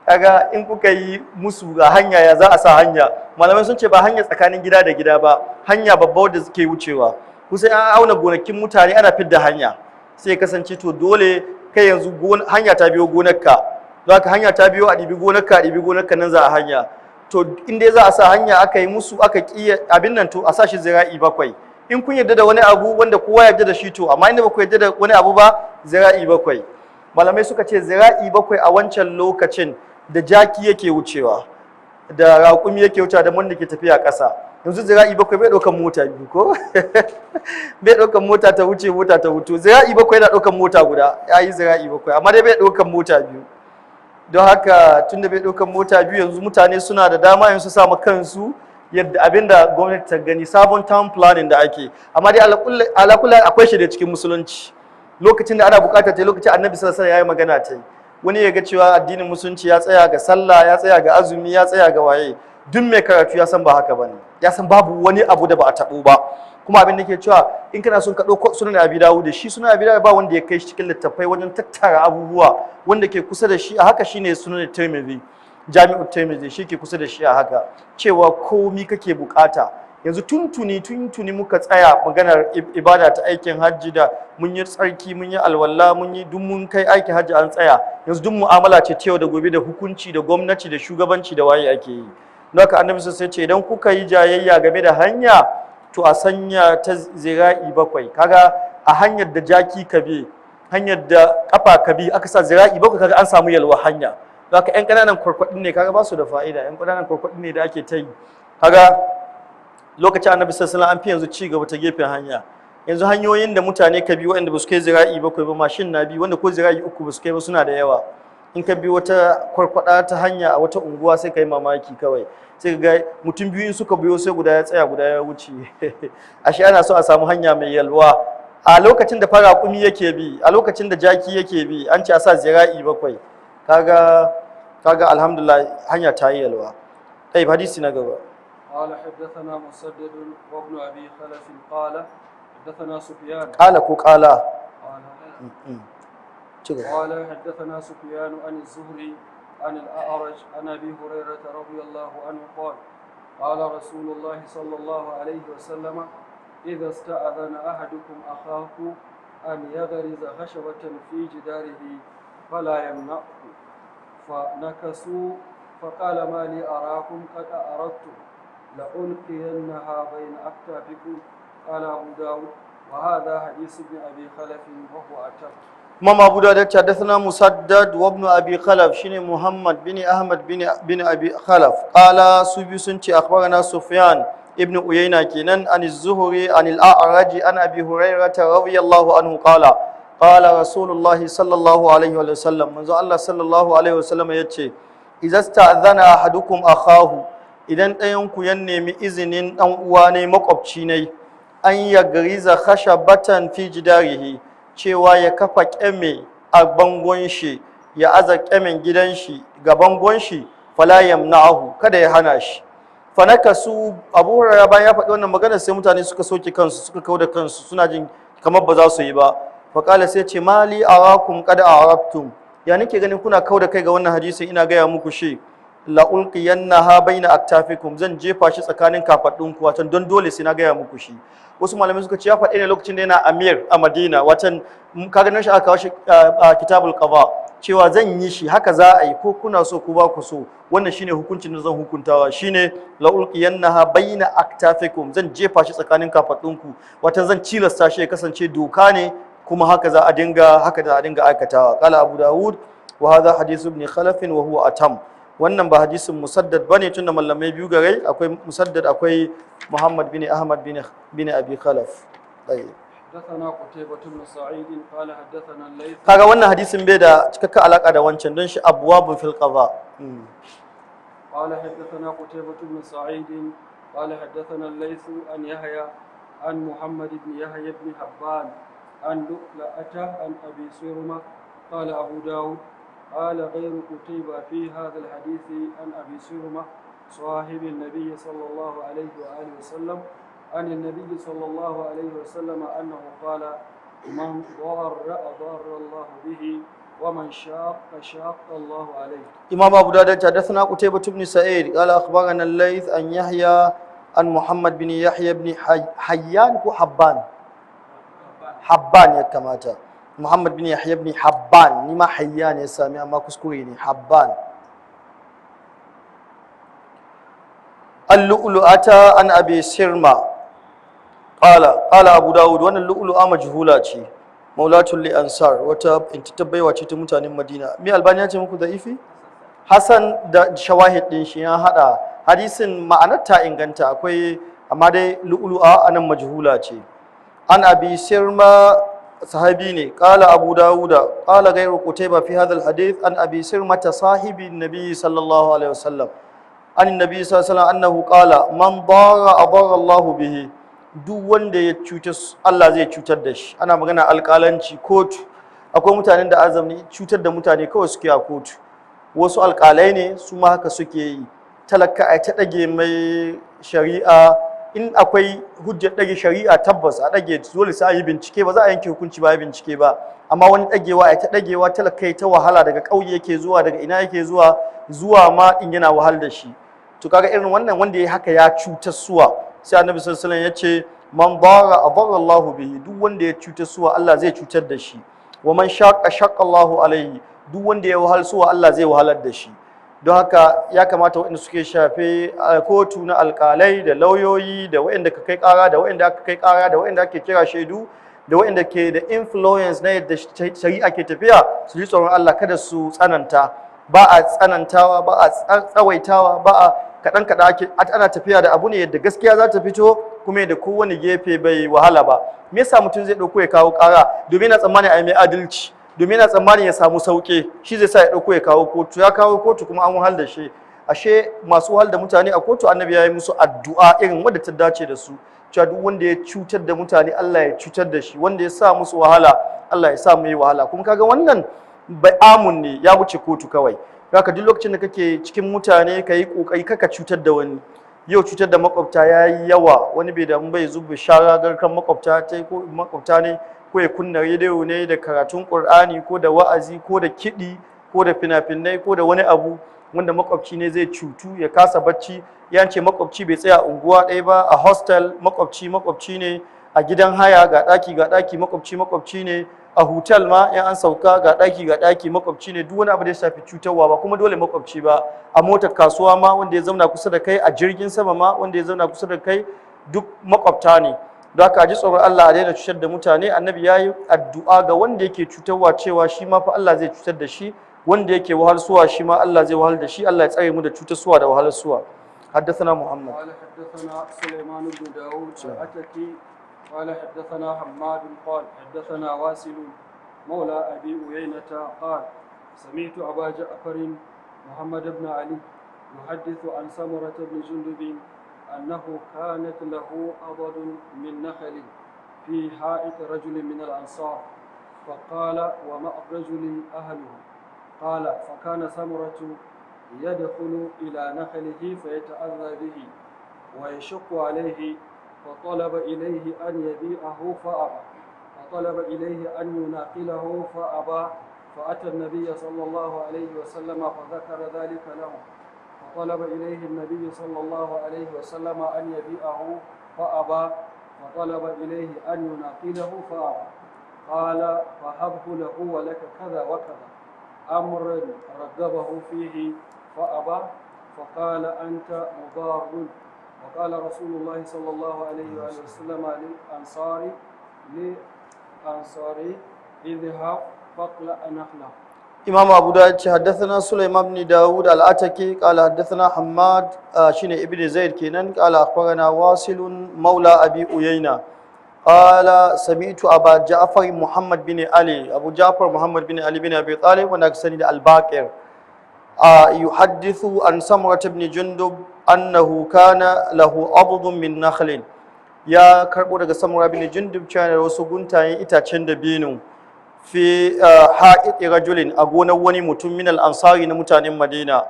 kaga in kuka yi musu ga hanya ya za a sa hanya malamai sun ce ba hanya tsakanin gida da gida ba hanya babba wadda suke wucewa kusa an auna gonakin mutane ana fidda hanya sai ya kasance to dole kai yanzu hanya ta biyo gonarka don haka hanya ta biyo a ɗibi gonarka nan za a hanya to in dai za a sa hanya aka yi musu aka ƙi abin nan to a sa shi zira'i 7 in kun yarda da wani abu wanda kowa yarda da shi to amma inda ba ku yarda da wani abu ba zira'i 7 malamai suka ce zira'i 7 a wancan lokacin da jaki yake wucewa da raƙumi yake wucewa da wanda ke tafiya ƙasa yanzu zira'i 7 bai ɗaukan mota biyu ko bai ɗaukan mota ta wuce mota ta wuto zira'i 7 yana ɗaukan mota guda ya yi zira'i 7 amma dai bai ɗaukan mota biyu don haka tun da bai ɗaukan mota biyu yanzu mutane suna da dama yanzu samu kansu yadda abinda gwamnati ta gani sabon town planning da ake amma dai alakullan akwai shi da cikin musulunci lokacin da ana bukatar ta lokacin annabi sallallahu alaihi wasallam ya yi magana ta yi wani ya ga cewa addinin musulunci ya tsaya ga sallah ya tsaya ga azumi ya tsaya ga waye duk mai karatu ya san ba haka bane ya san babu wani abu da ba a tabo ba kuma abin da ke cewa in kana son ka ɗauko sunan Abi Dawud da shi sunan Abi Dawud ba wanda ya kai shi cikin littattafai wajen tattara abubuwa wanda ke kusa da shi a haka shine sunan Tirmidhi Jami'u Tirmidhi shi ke kusa da shi a haka cewa komi kake bukata yanzu tuntuni muka tsaya maganar ibada ta aikin hajji da mun yi tsarki mun yi alwala mun yi duk mun kai aikin hajji an tsaya yanzu duk mu'amala ce ta yau da gobe da hukunci da gwamnati da shugabanci da waye ake yi don haka annabi sai ce idan kuka yi jayayya game da hanya to a sanya ta zira'i 7 kaga a hanyar da jaki ka bi hanyar da kafa ka bi aka sa zira'i 7 kaga an samu yalwa hanya don haka yan kananan kwarkwadin ne kaga ba su da fa'ida yan kananan kwarkwadin ne da ake ta yi kaga lokacin annabi sallallahu alaihi wasallam an fi yanzu ci gaba ta gefen hanya yanzu hanyoyin da mutane ka bi waɗanda ba su kai zira'i 7 ba mashin na bi wanda ko zira'i 3 ba su kai ba suna da yawa in ka bi wata kwarkwada ta hanya a wata unguwa sai ka yi mamaki kawai sai ka ga mutum biyu suka biyo sai guda ya tsaya guda ya wuce ashe ana so a samu hanya mai yalwa a lokacin da farakumi yake bi a lokacin da jaki yake bi an ce a sa zira'i 7 kaga alhamdulillah hanya ta yi yalwa طيب hadisi na gaba قال حدثنا مسدد وابن ابي خلف قال حدثنا سفيان قال قال حدثنا سفيان عن الزهري عن الأعرج عن أبي هريرة رضي الله عنه قال قال رسول الله صلى الله عليه وسلم إذا استأذن أحدكم أخاه أن يغرز خشبة في جداره فلا يمنعه فنكسوا فقال ما لي أراكم قد أردت لألقينها بين أكتافكم قال أبو داود وهذا حديث ابن أبي خلف وهو أتم Imam Abu Dawud ya hadathana Musaddad wa ibn Abi Khalaf shine Muhammad bin Ahmad bin Abi Khalaf qala su bi sun ce akhbarana Sufyan ibn Uyayna kenan an az-Zuhri an al-A'raj an Abi Hurairah radiyallahu anhu qala Rasulullah sallallahu alaihi wa sallam manzo Allah sallallahu alaihi wa sallam yace idza sta'adhana ahadukum akhahu idan ɗayan ku ya nemi izinin dan uwa ne makwabci ne an ya gariza khashabatan fi jidarihi cewa ya kafa ƙyame a bangon shi ya aza ƙyamen gidan shi ga bangon shi fala yamna'ahu kada ya hana shi fanakasu Abu Hurairah bayan ya faɗi wannan magana sai mutane suka soke kansu suka kauda kansu suna jin kamar ba za su yi ba fa qala sai ce mali arakum qad arabtum ya nake ganin kuna kauda kai ga wannan hadisi ina gaya muku shi la ulqiyannaha baina aktafikum zan jefa shi tsakanin kafaɗinku watan don dole sai na gaya muku shi wasu malamai suka ce ya faɗi ne lokacin da yana amir a Madina watan kaga nan shi aka kawo shi kitabul qada cewa zan yi shi haka za a yi ko kuna so ko ba ku so wannan shine hukuncin da zan hukuntawa shine la ulqiyannaha baina aktafikum zan jefa shi tsakanin kafaɗinku watan zan cilasta shi ya kasance doka ne kuma haka za a dinga aikatawa qala abu daud wa hadha hadith ibn khalaf wa huwa atam wannan ba hadisin musaddad bane tunda mallamai biyu gare akwai musaddad akwai muhammad bin ahmad bin abi khalaf حدثنا قتيبة بن سعيد قال حدثنا الليث kaga wannan hadisin bai da cikakken alaka da wancan don shi abwabun fil qada قال حدثنا قتيبة بن سعيد قال حدثنا الليث عن يحيى عن محمد بن يحيى بن حبان عن لؤلؤة عن أبي سرمة قال أبو داود قال غير قتيبة في هذا الحديث عن أبي سرمة صاحب النبي صلى الله عليه وآله وسلم عن النبي صلى الله عليه وسلم أنه قال من ضار أضار الله به ومن شاق الله عليه. إمام أبو داود حدثنا قتيبة بن سعيد قال أخبرنا الليث عن يحيى عن محمد بن يحيى بن حيان حبان يا كماتا محمد بن يحيى بن حبان نما حيان يا سامي أما كسكوريني حبان اللؤلؤة عن أبي سرمة قال أبو داود وأن اللؤلؤة مجهولة maulatul li ansar wata intitabaiwa ce ta mutanen Madina me albani ya ce muku da'ifi Hassan da shawahid din shi ya hada hadisin ma'anar ta inganta akwai amma dai lu'lu'a anan majhula ce an abi sirma sahabi ne qala abu dauda qala ghayru qutayba fi hadha alhadith an abi sirma sahibi nabi sallallahu alaihi wasallam an nabi sallallahu alaihi wasallam annahu qala man dara adara Allah bihi duk wanda ya cutar Allah zai cutar da shi ana magana alƙalanci kotu akwai mutanen da azami cutar da mutane kawai suke a kotu wasu alƙalai ne su ma haka suke yi talaka a ta ɗage mai shari'a in akwai hujjar ɗage shari'a tabbas a ɗage dole sai a yi bincike ba za a yanke hukunci ba a yi bincike ba amma wani ɗagewa a ta ɗagewa talaka ta wahala daga ƙauye yake zuwa daga ina yake zuwa ma in yana wahal da shi to kaga irin wannan wanda ya haka ya cutar suwa sai annabi sallallahu alaihi wasallam ya ce man dara adara Allah bihi duk wanda ya cutar suwa Allah zai cutar da shi wa man shaqqa Allahu alaihi duk wanda ya wahal suwa Allah zai wahalar da shi don haka ya kamata waɗanda suke shafe kotu na alƙalai da lauyoyi da waɗanda ka kai ƙara da waɗanda aka kai ƙara da waɗanda ake kira shaidu da waɗanda ke da influence na yadda shari'a ke tafiya su ji tsoron Allah kada su tsananta ba a tsanantawa ba a tsawaitawa ba a kaɗan ake ana tafiya da abu ne yadda gaskiya za ta fito kuma yadda kowane gefe bai wahala ba me yasa mutum zai ɗauko ya kawo ƙara domin yana tsammani a yi mai adalci domin yana tsammani ya samu sauƙi shi zai sa ya ɗauko ya kawo kotu ya kawo kotu kuma an wahal da shi ashe masu wahal da mutane a kotu annabi ya yi musu addu'a irin wadda ta dace da su cewa duk wanda ya cutar da mutane Allah ya cutar da shi wanda ya sa musu wahala Allah ya sa mu yi wahala kuma kaga wannan amun ne ya wuce kotu kawai haka duk lokacin da kake cikin mutane ka yi kokari kaka cutar da wani yau cutar da makwabta ya yi yawa wani bai damu bai zuba shara garkan makwabta ne ko ya kunna rediyo ne da karatun Qur'ani ko da wa'azi ko da kiɗi ko da fina-finai ko da wani abu wanda makwabci ne zai cutu ya kasa bacci ya ce makwabci bai tsaya unguwa ɗaya ba a hostel makwabci ne a gidan haya ga ɗaki makwabci ne a hotel ma in an sauka ga ɗaki makwabci ne duk wani abu da ya shafi cutarwa ba kuma dole makwabci ba a motar kasuwa ma wanda ya zauna kusa da kai a jirgin sama ma wanda ya zauna kusa da kai duk makwabta ne don haka ji tsoron Allah a daina cutar da mutane annabi ya yi addu'a ga wanda yake cutarwa cewa shi ma fa Allah zai cutar da shi wanda yake wahalsuwa shi ma Allah zai wahal da shi Allah ya tsare mu da cutarsuwa da wahalsuwa حدثنا محمد قال حدثنا سليمان بن داود العتكي قال حدثنا حماد قال حدثنا واسل مولى أبي أيينة قال سمعت أبا جعفر محمد بن علي يحدث عن سمرة بن جندب أنه كانت له أضد من نخل في حائط رجل من الأنصار فقال ومع الرجل أهله قال فكان سمرة يدخل إلى نخله فيتأذى به ويشق عليه فطلب إليه أن يبيعه فأبى فطلب إليه أن يناقله فأبى فأتى النبي صلى الله عليه وسلم فذكر ذلك له فطلب إليه النبي صلى الله عليه وسلم أن يبيعه فأبى فطلب إليه أن يناقله فأبى قال فهبه له ولك كذا وكذا أمر رغبه فيه فأبى فقال أنت مضار وقال رسول الله صلى الله عليه وسلم للأنصاري اذهب فاقلع نخله. إمام أبو داود حدثنا سليمان بن داود الأتكي قال حدثنا حماد شين ابن زيد كينان قال أخبرنا واصل مولى أبي أيينة قال سمعت أبا جعفر محمد بن علي أبو جعفر محمد بن علي بن أبي طالب ونكسني الباكر يحدث عن سمرة بن جندب أنه كان له أبض من نخل يا كربو daga Samura bin Jundub cewa da wasu guntayen itacen dabino fi ha'id rajulin a gonar wani mutum min al-ansari na mutanen Madina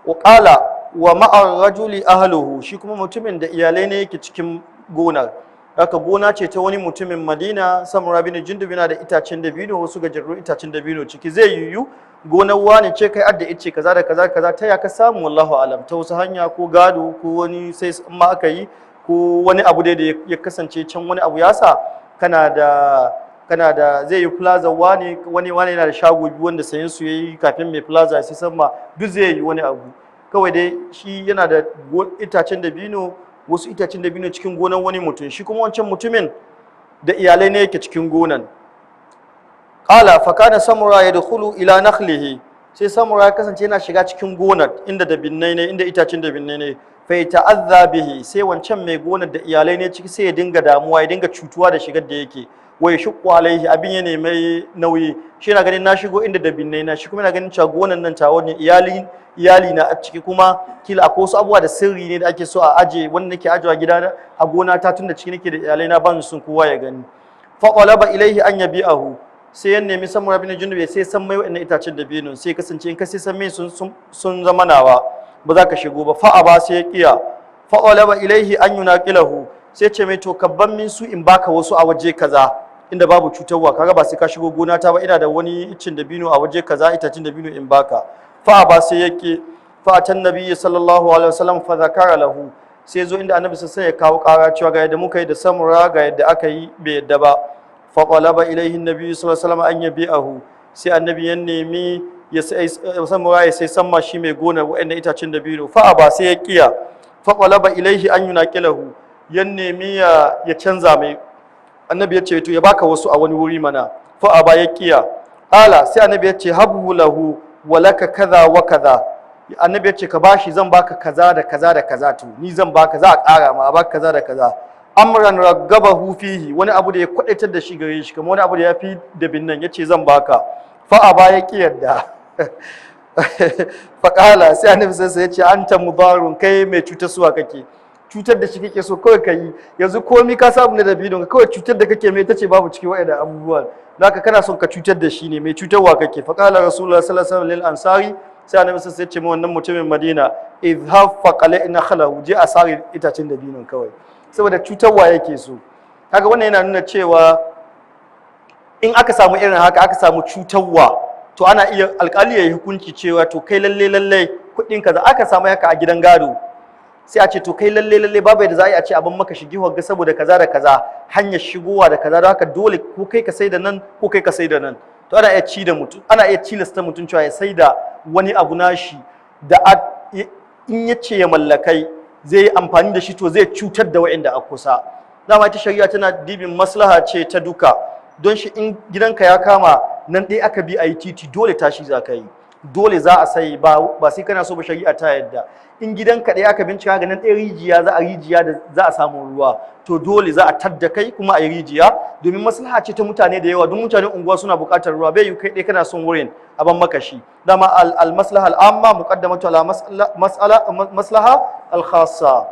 wa qala wa ma'a rajuli ahluhu shi kuma mutumin da iyalai ne yake cikin gonar haka gona ce ta wani mutumin Madina Samura bin Jundub yana da itacen dabino wasu gajerru itacen dabino ciki zai yiwu gonar wani ce kai adda ice kaza da kaza kaza ta ya ka samu wallahu alam ta wasu hanya ko gado ko wani sai ma aka yi ko wani abu dai da ya kasance can wani abu ya sa kana da zai yi plaza wani yana da shago biyu wanda sayan su yayi kafin mai plaza sai san ma duk zai yi wani abu kawai dai shi yana da itacen dabino wasu itacen dabino cikin gonar wani mutum shi kuma wancan mutumin da iyalai ne yake cikin gonan qala fa kana samura yadkhulu ila nakhlihi sai samura ya kasance yana shiga cikin gonar inda dabinnai ne inda itacen dabinnai ne fa ta'azza bihi sai wancan mai gonar da iyalai ne ciki sai ya dinga damuwa ya dinga cutuwa da shigar da yake wai shuqqu alaihi abin ya ne mai nauyi shi yana ganin na shigo inda dabinnai na shi kuma yana ganin cewa gonar nan ta wani iyali na a ciki kuma kila akwai wasu abubuwa da sirri ne da ake so a aje wanda nake ajewa gida a gona ta tunda ciki nake da iyalai na ban sun kowa ya gani fa qalaba ilaihi an yabi'ahu sai ya nemi Samura bin Jundub sai san mai wa'annan itacen dabino sai kasance in ka sai san mai sun zama nawa ba za ka shigo ba fa'a ba sai ya kiya fa'alaba ilaihi an yunaqilahu sai ce mai to kabban min su in baka wasu a waje kaza inda babu cutarwa kaga ba sai ka shigo gona ta ba ina da wani icin dabino a waje kaza itacin dabino in baka fa'a ba sai yake fa'atan nabiyyi sallallahu alaihi wasallam fa zakara lahu sai zo inda annabi sai ya kawo kara cewa ga yadda muka yi da Samura ga yadda aka yi bai yadda ba fa'alaba ilaihi nabiyyi sallallahu alaihi wasallam an yabi'ahu sai annabi ya nemi ya sai Samura ya sai samma shi mai gona wa'annan itacen dabino fa'a ba sai ya kiya fa'alaba ilaihi an yunaqilahu ya nemi ya canza mai annabi ya ce to ya baka wasu a wani wuri mana fa'a ba ya kiya ala sai annabi ya ce habbu lahu wa laka kaza wa kaza annabi ya ce ka bashi zan baka kaza da kaza da kaza to ni zan baka za a ƙara ma a baka kaza da kaza amran ragabahu fihi wani abu da ya kwadaitar da shi gare shi kamar wani abu da ya fi da binnan yace zan baka fa'a ba ya ki yadda faƙala sai annabi sai ya ce anta mudarun kai mai cutar suwa kake cutar da shi kake so kawai kai yanzu komai ka samu na dabino kawai cutar da kake mai tace babu cikin wa'ida abubuwan zaka kana son ka cutar da shi ne mai cutarwa kake faƙala rasulullah sallallahu alaihi wasallam lil ansari sai annabi sai ya ce ma wannan mutumin Madina idhab faqala inna khalahu je asari itacin dabinon kawai saboda cutarwa yake so kaga wannan yana nuna cewa in aka samu irin haka aka samu cutarwa to ana iya alƙali ya yi hukunci cewa to kai lalle kuɗin kaza aka samu haka a gidan gado sai a ce to kai lalle babu yadda za a ce abin maka shigi wagga saboda kaza da kaza hanyar shigowa da kaza da haka dole ko kai ka sai da nan ko kai ka sai da nan to ana iya ci da mutum ana iya cilasta mutum cewa ya sai da wani abu nashi da in ya ce ya mallakai zai yi amfani da shi to zai cutar da wa'inda a kusa dama ita shari'a tana dibin maslaha ce ta duka don shi in gidanka ya kama nan ɗaya aka bi a yi titi dole tashi za ka yi dole za a sai ba sai kana so ba shari'a ta yadda in gidanka ɗaya aka bincika ga nan ɗaya rijiya da za a samu ruwa to dole za a tadda kai kuma a yi rijiya domin maslaha ce ta mutane da yawa don mutanen unguwa suna buƙatar ruwa bai yi kai ɗaya kana son wurin a ban makashi dama al-maslaha al-amma muqaddamatu ala maslaha al-khassa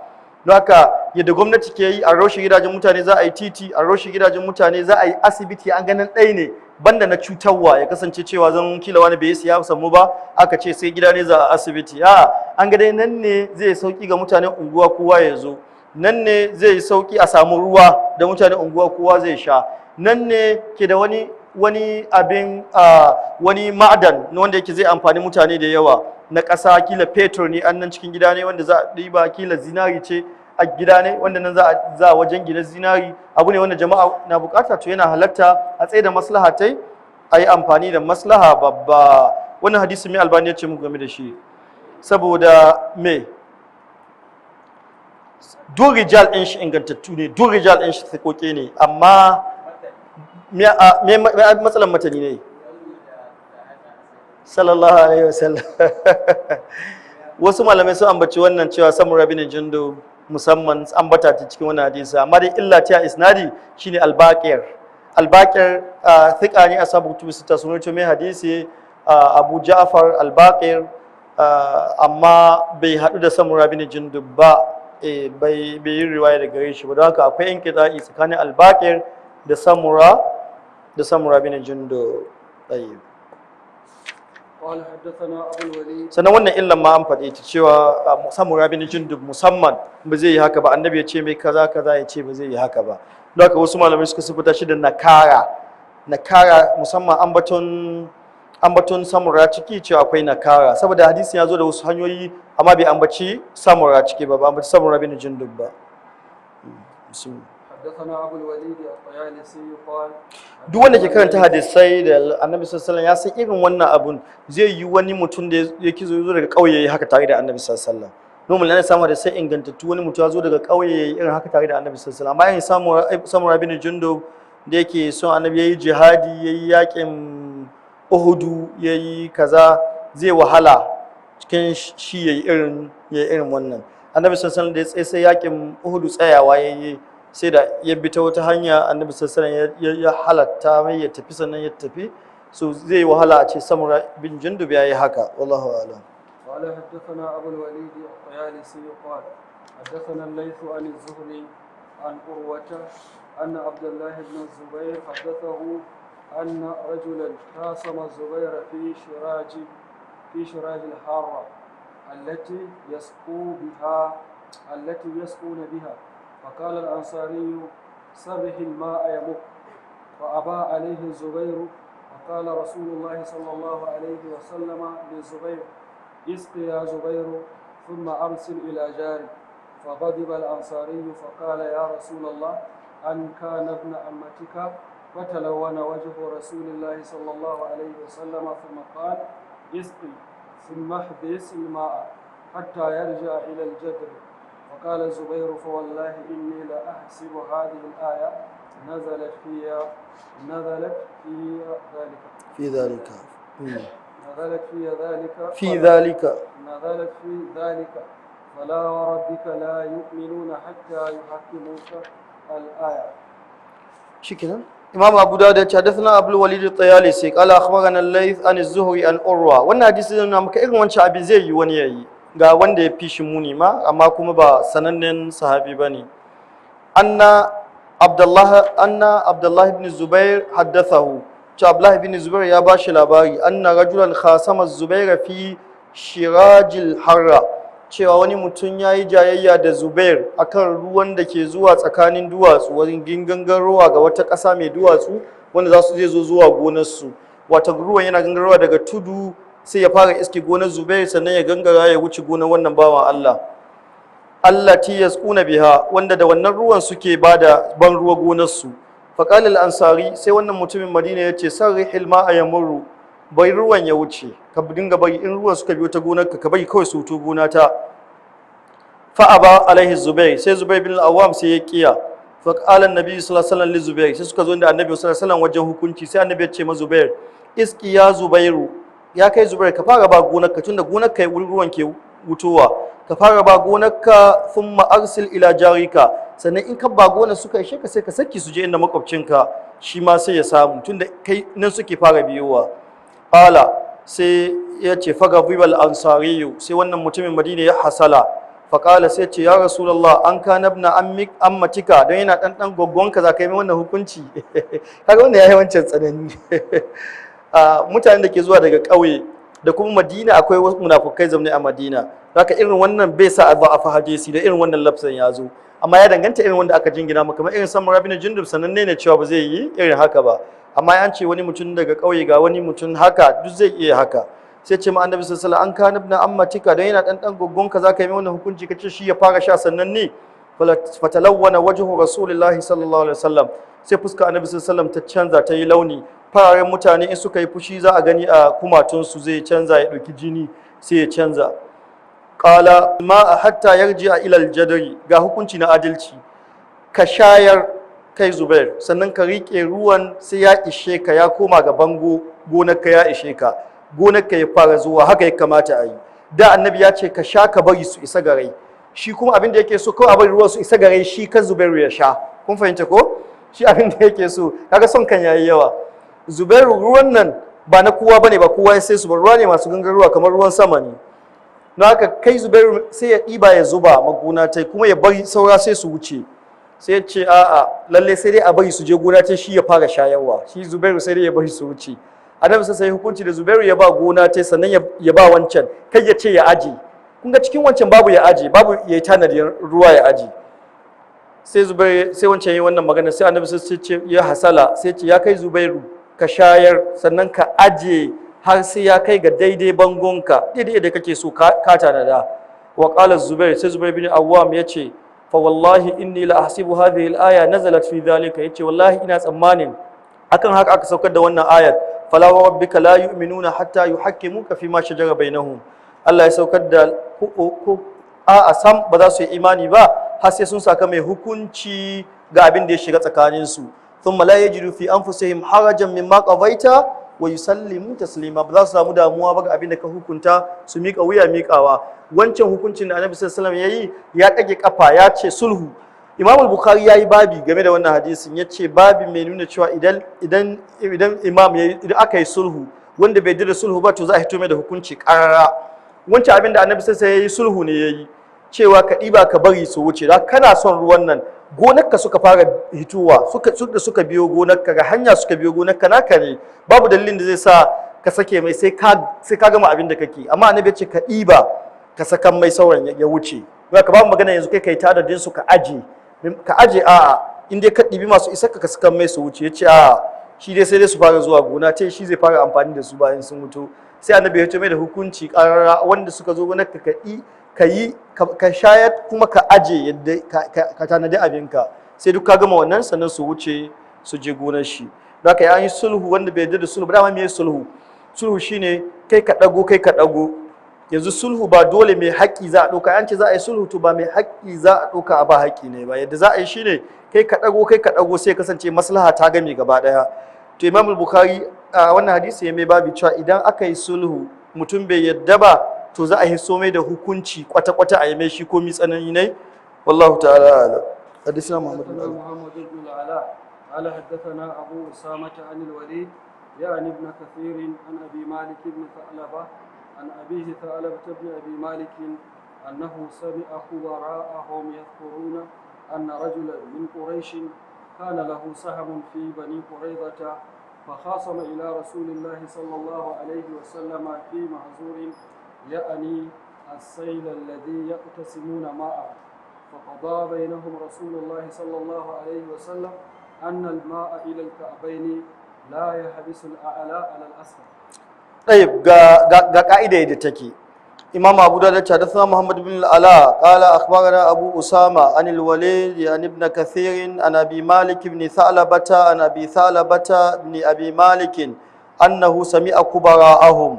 don haka yadda gwamnati ke yi a roshe gidajen mutane za a yi titi a roshe gidajen mutane za a yi asibiti an ganin ɗaya ne banda na cutarwa ya kasance cewa zan kila wani bai siya samu ba aka ce sai gida ne za a asibiti an ga dai nan ne zai sauki ga mutanen unguwa kowa ya zo nan ne zai sauki a samu ruwa da mutanen unguwa kowa zai sha. Nan ne ke da wani abin wani ma'adan wanda yake zai amfani mutane da yawa na ƙasa, kila fetur ne an nan cikin gida ne wanda za a ɗiba, kila zinari ce a gida ne wanda nan za a wajen gina zinari, abu ne wanda jama'a na bukata, to yana halatta a tsaye da maslaha tai a yi amfani da maslaha babba. Wannan hadisi mai Albani ya ce mu game da shi saboda me duk rijal ɗin shi ingantattu ne, duk rijal ɗin shi tsikoke ne, amma me matsalan matani ne sallallahu alaihi wasallam. Wasu malamai sun ambaci wannan cewa Samura bin Jundub musamman ambata ta cikin wannan hadisi, amma dai illa ta isnadi shine al-Baqir thiqa ne ashabu kutubi sita sun rawaito mai hadisi Abu Ja'far al-Baqir, amma bai hadu da Samura bin Jundub ba, bai yi riwaya daga gare shi ba, don haka akwai inqita'i tsakanin al-Baqir da Samura bin Jundub. Sannan wannan illan ma an faɗi ta cewa Samura bin Jundub musamman ba zai yi haka ba, annabi ya ce mai kaza ya ce ba zai yi haka ba. Don haka wasu malamai suka sifuta shi da nakara musamman ambaton Samura ciki cewa akwai nakara, saboda hadisin ya zo da wasu hanyoyi amma bai ambaci Samura ciki ba ambaci Samura bin Jundub ba. Duk wanda ke karanta hadisai da Annabi sallallahu alaihi wasallam ya san irin wannan abun zai yi wani mutum da yake zo daga kauye haka tare da Annabi sallallahu alaihi wasallam. Normal ana samu da sai ingantattu wani mutum ya zo daga kauye irin haka tare da Annabi sallallahu alaihi wasallam, amma irin Samura bin Jundub da yake son Annabi yayi jihadi, yayi yakin Uhudu, yayi kaza, zai wahala cikin shi yayi irin wannan. Annabi sallallahu alaihi wasallam da ya tsaye sai yakin Uhudu tsayawa yayi, sai da ya bi ta wata hanya Annabi sallallahu alaihi wasallam ya halatta mai ya tafi sannan ya tafi, so zai wahala a ce Samura bin Jundub yayi haka, wallahu a'lam. قال حدثنا أبو الوليد الطيالسي قال حدثنا الليث عن الزهري عن عروة أن عبد الله بن الزبير حدثه أن رجلا خاصم الزبير في شراج الحارة التي يسقون بها، فقال الأنصاري سره الماء يمك، فأبى عليه الزبير، فقال رسول الله صلى الله عليه وسلم للزبير اسق يا زبير ثم أرسل إلى جاري، فغضب الأنصاري فقال يا رسول الله أن كان ابن عمتك، فتلون وجه رسول الله صلى الله عليه وسلم ثم قال اسقي ثم احبس الماء حتى يرجع إلى الجدر. فقال الزبير فوالله إني لأحسب هذه الآية نزلت في ذلك فلا وربك لا يؤمنون حتى يحكموك الآية. شكرا. إمام أبو داود حدثنا أبو الوليد الطيالسي قال أخبرنا الليث عن الزهري عن عروة. wannan hadisi ne maka irin wancan abin zai yi wani yayi ga wanda ya fi shi muni ma, amma kuma ba sanannen sahabi bane. Anna Abdullah ibn Zubair haddathahu, Abdullah ibn Zubair ya bashi labari, anna rajulan khasama Zubair fi shirajil harra, cewa wani mutum ya yi jayayya da Zubair akan ruwan da ke zuwa tsakanin duwatsu, wurin gangarowa ga wata ƙasa mai duwatsu wanda zai zo zuwa gonarsu. Wata ruwan yana gangarowa daga tudu sai ya fara iske gonar Zubair, sannan ya gangara ya wuce gonar wannan bawan Allah. Allati yasquna biha, wanda da wannan ruwan suke bada ban ruwa gonarsu. Faqala al-ansari, sai wannan mutumin Madina yace sarrihil ma'a yamurru, bai ruwan ya wuce, ka dinga bari in ruwan suka biyo ta gonarka ka bari kawai su wuto gona ta. Fa aba alaihi Zubair, sai Zubair bin al-Awwam sai ya kiya. Fa qala an-nabi sallallahu alaihi wasallam li Zubair, sai suka zo da annabi sallallahu alaihi wasallam wajen hukunci, sai annabi ya ce ma Zubair, iski ya Zubairu, ya kai Zubair ka fara ba gonarka, tunda gonarka ruwan ke wutowa, ka fara ba gonarka thumma arsil ila jarika, sannan in ka ba gonar suka ishe ka sai ka saki su je inda makwabcinka shi ma sai ya samu, tunda kai nan suke fara biyowa. Qala, sai ya ce fagabibal ansariyu, sai wannan mutumin Madina ya hasala. Faqala, sai ce ya Rasulullah an kana ibn ammatika, don yana dan goggonka za ka yi wannan hukunci. Kaga wannan yayi wancan tsanani. Mutanen da ke zuwa daga ƙauye da kuma Madina akwai wasu munafukai zaune a Madina haka irin wannan bai sa a fa hadisi da irin wannan lafzan ya zo amma ya danganta irin wanda aka jingina maka kamar irin Samura bin Jundub sananne ne cewa ba zai yi irin haka ba amma an ce wani mutum daga ƙauye ga wani mutum haka duk zai iya haka sai ce ma annabi sallallahu alaihi wasallam an kana ibn ammatika don yana dan goggonka zaka yi mai wannan hukunci kace shi ya fara sha sannan ne fatalawwana wajhu rasulillahi sallallahu alaihi wasallam sai fuska annabi sallallahu alaihi wasallam ta canza ta yi launi fararen mutane in suka yi fushi za a gani a kumatun su zai canza ya dauki jini sai ya canza qala ma hatta yarji ila aljadri ga hukunci na adalci ka shayar kai Zubair sannan ka rike ruwan sai ya ishe ka ya koma ga bango gonarka ya ishe ka gonarka ya fara zuwa haka ya kamata a yi da annabi ya ce ka sha ka bari su isa garai shi kuma abin da yake so kawai a bari ruwan su isa garai shi kan Zubairu ya sha kun fahimta ko shi abin da yake so kaga son kan yayi yawa Zubairu ruwan nan ba na kowa bane ba kowa ya sai su ba ruwa ne masu gangaruwa kamar ruwan sama ne don haka kai Zubairu sai ya ɗiba ya zuba magona tai kuma ya bari saura sai su wuce sai ya ce a'a lalle sai dai a bari su je gona tai shi ya fara shayarwa shi Zubairu sai dai ya bari su wuce annabi sai hukunci da Zubairu ya ba gona tai sannan ya ba wancan kai ya ce ya aje kun ga cikin wancan babu ya aje babu ya yi tanadin ruwa ya aje sai Zubairu sai wancan yi wannan magana sai annabi sai ce ya hasala sai ce ya kai Zubairu ka shayar sannan ka aje har sai ya kai ga daidai bangonka daidai da kake so ka tanada wa qala Zubair sai Zubair bin Awwam yace fa wallahi inni la ahsibu hadhihi al-aya nazalat fi dhalika yace wallahi ina tsammanin akan haka aka saukar da wannan ayat fala wa rabbika la yu'minuna hatta yuhakkimuka fi ma shajara bainahum Allah ya saukar da a sam ba za su yi imani ba har sai sun saka mai hukunci ga abin da ya shiga tsakanin su thumma la yajidu fi anfusihim harajan mimma qadaita wa yusallimu taslima ba za su samu damuwa ba ga abin da ka hukunta su miƙa wuya miƙawa wancan hukuncin da Annabi sallallahu alaihi wasallam yayi ya kage kafa ya ce sulhu Imam al-Bukhari yayi babi game da wannan hadisin yace babi mai nuna cewa idan imam idan aka yi sulhu wanda bai da sulhu ba to za a hito mai da hukunci karara wancan abin da Annabi sallallahu alaihi wasallam yayi sulhu ne yayi cewa ka ɗiba ka bari su wuce da kana son ruwan nan gonarka suka fara hituwa suka biyo gonarka ga hanya suka biyo gonarka naka ne babu dalilin da zai sa ka sake mai sai ka gama abin da kake amma annabi ya ce ka ɗiba ka sakan mai sauran ya wuce ka babu magana yanzu kai tadadin su ka aje a'a in dai ka ɗibi masu isa ka sakan mai su wuce ya ce a'a shi dai sai dai su fara zuwa gona ta shi zai fara amfani da su bayan sun mutu sai annabi ya ce mai da hukunci ƙarara wanda suka zo gonarka ka shayar kuma ka aje yadda ka tanadi abinka sai duk ka gama wannan sannan su wuce su je gonar shi da ka yi sulhu wanda bai yarda da sulhu ba dama me sulhu shine kai ka dago yanzu sulhu ba dole mai haƙƙi za a ɗauka an ce za a yi sulhu to ba mai haƙƙi za a ɗauka a ba haƙƙi ne ba yadda za a yi shine kai ka dago sai kasance maslaha ta game gaba ɗaya to Imam al-Bukhari a wannan hadisi ya mai babu cewa idan aka yi sulhu mutum bai yarda ba to za a hiso mai da hukunci kwata-kwata a yi mai shi komi tsanani ne wallahu ta'ala ala hadisna Muhammad ibn al-Ala قال حدثنا أبو أسامة عن الوليد يعني ابن كثير عن أبي مالك بن ثعلبة عن أبيه ثعلبة بن أبي مالك أنه سمع خبراءهم يذكرون أن رجلا من قريش كان له سهم في بني قريظة فخاصم إلى رسول الله صلى الله عليه وسلم في معذور يعني السيل الذي يقتسمون معه فقضى بينهم رسول الله صلى الله عليه وسلم أن الماء إلى الكعبين لا يحبس الأعلى على الأسفل. طيب قاعدة تكي إمام أبو داود حدثنا محمد بن العلاء قال أخبرنا أبو أسامة عن الوليد عن ابن كثير عن أبي مالك بن ثعلبة عن أبي ثعلبة بن أبي مالك أنه سمع كبراءهم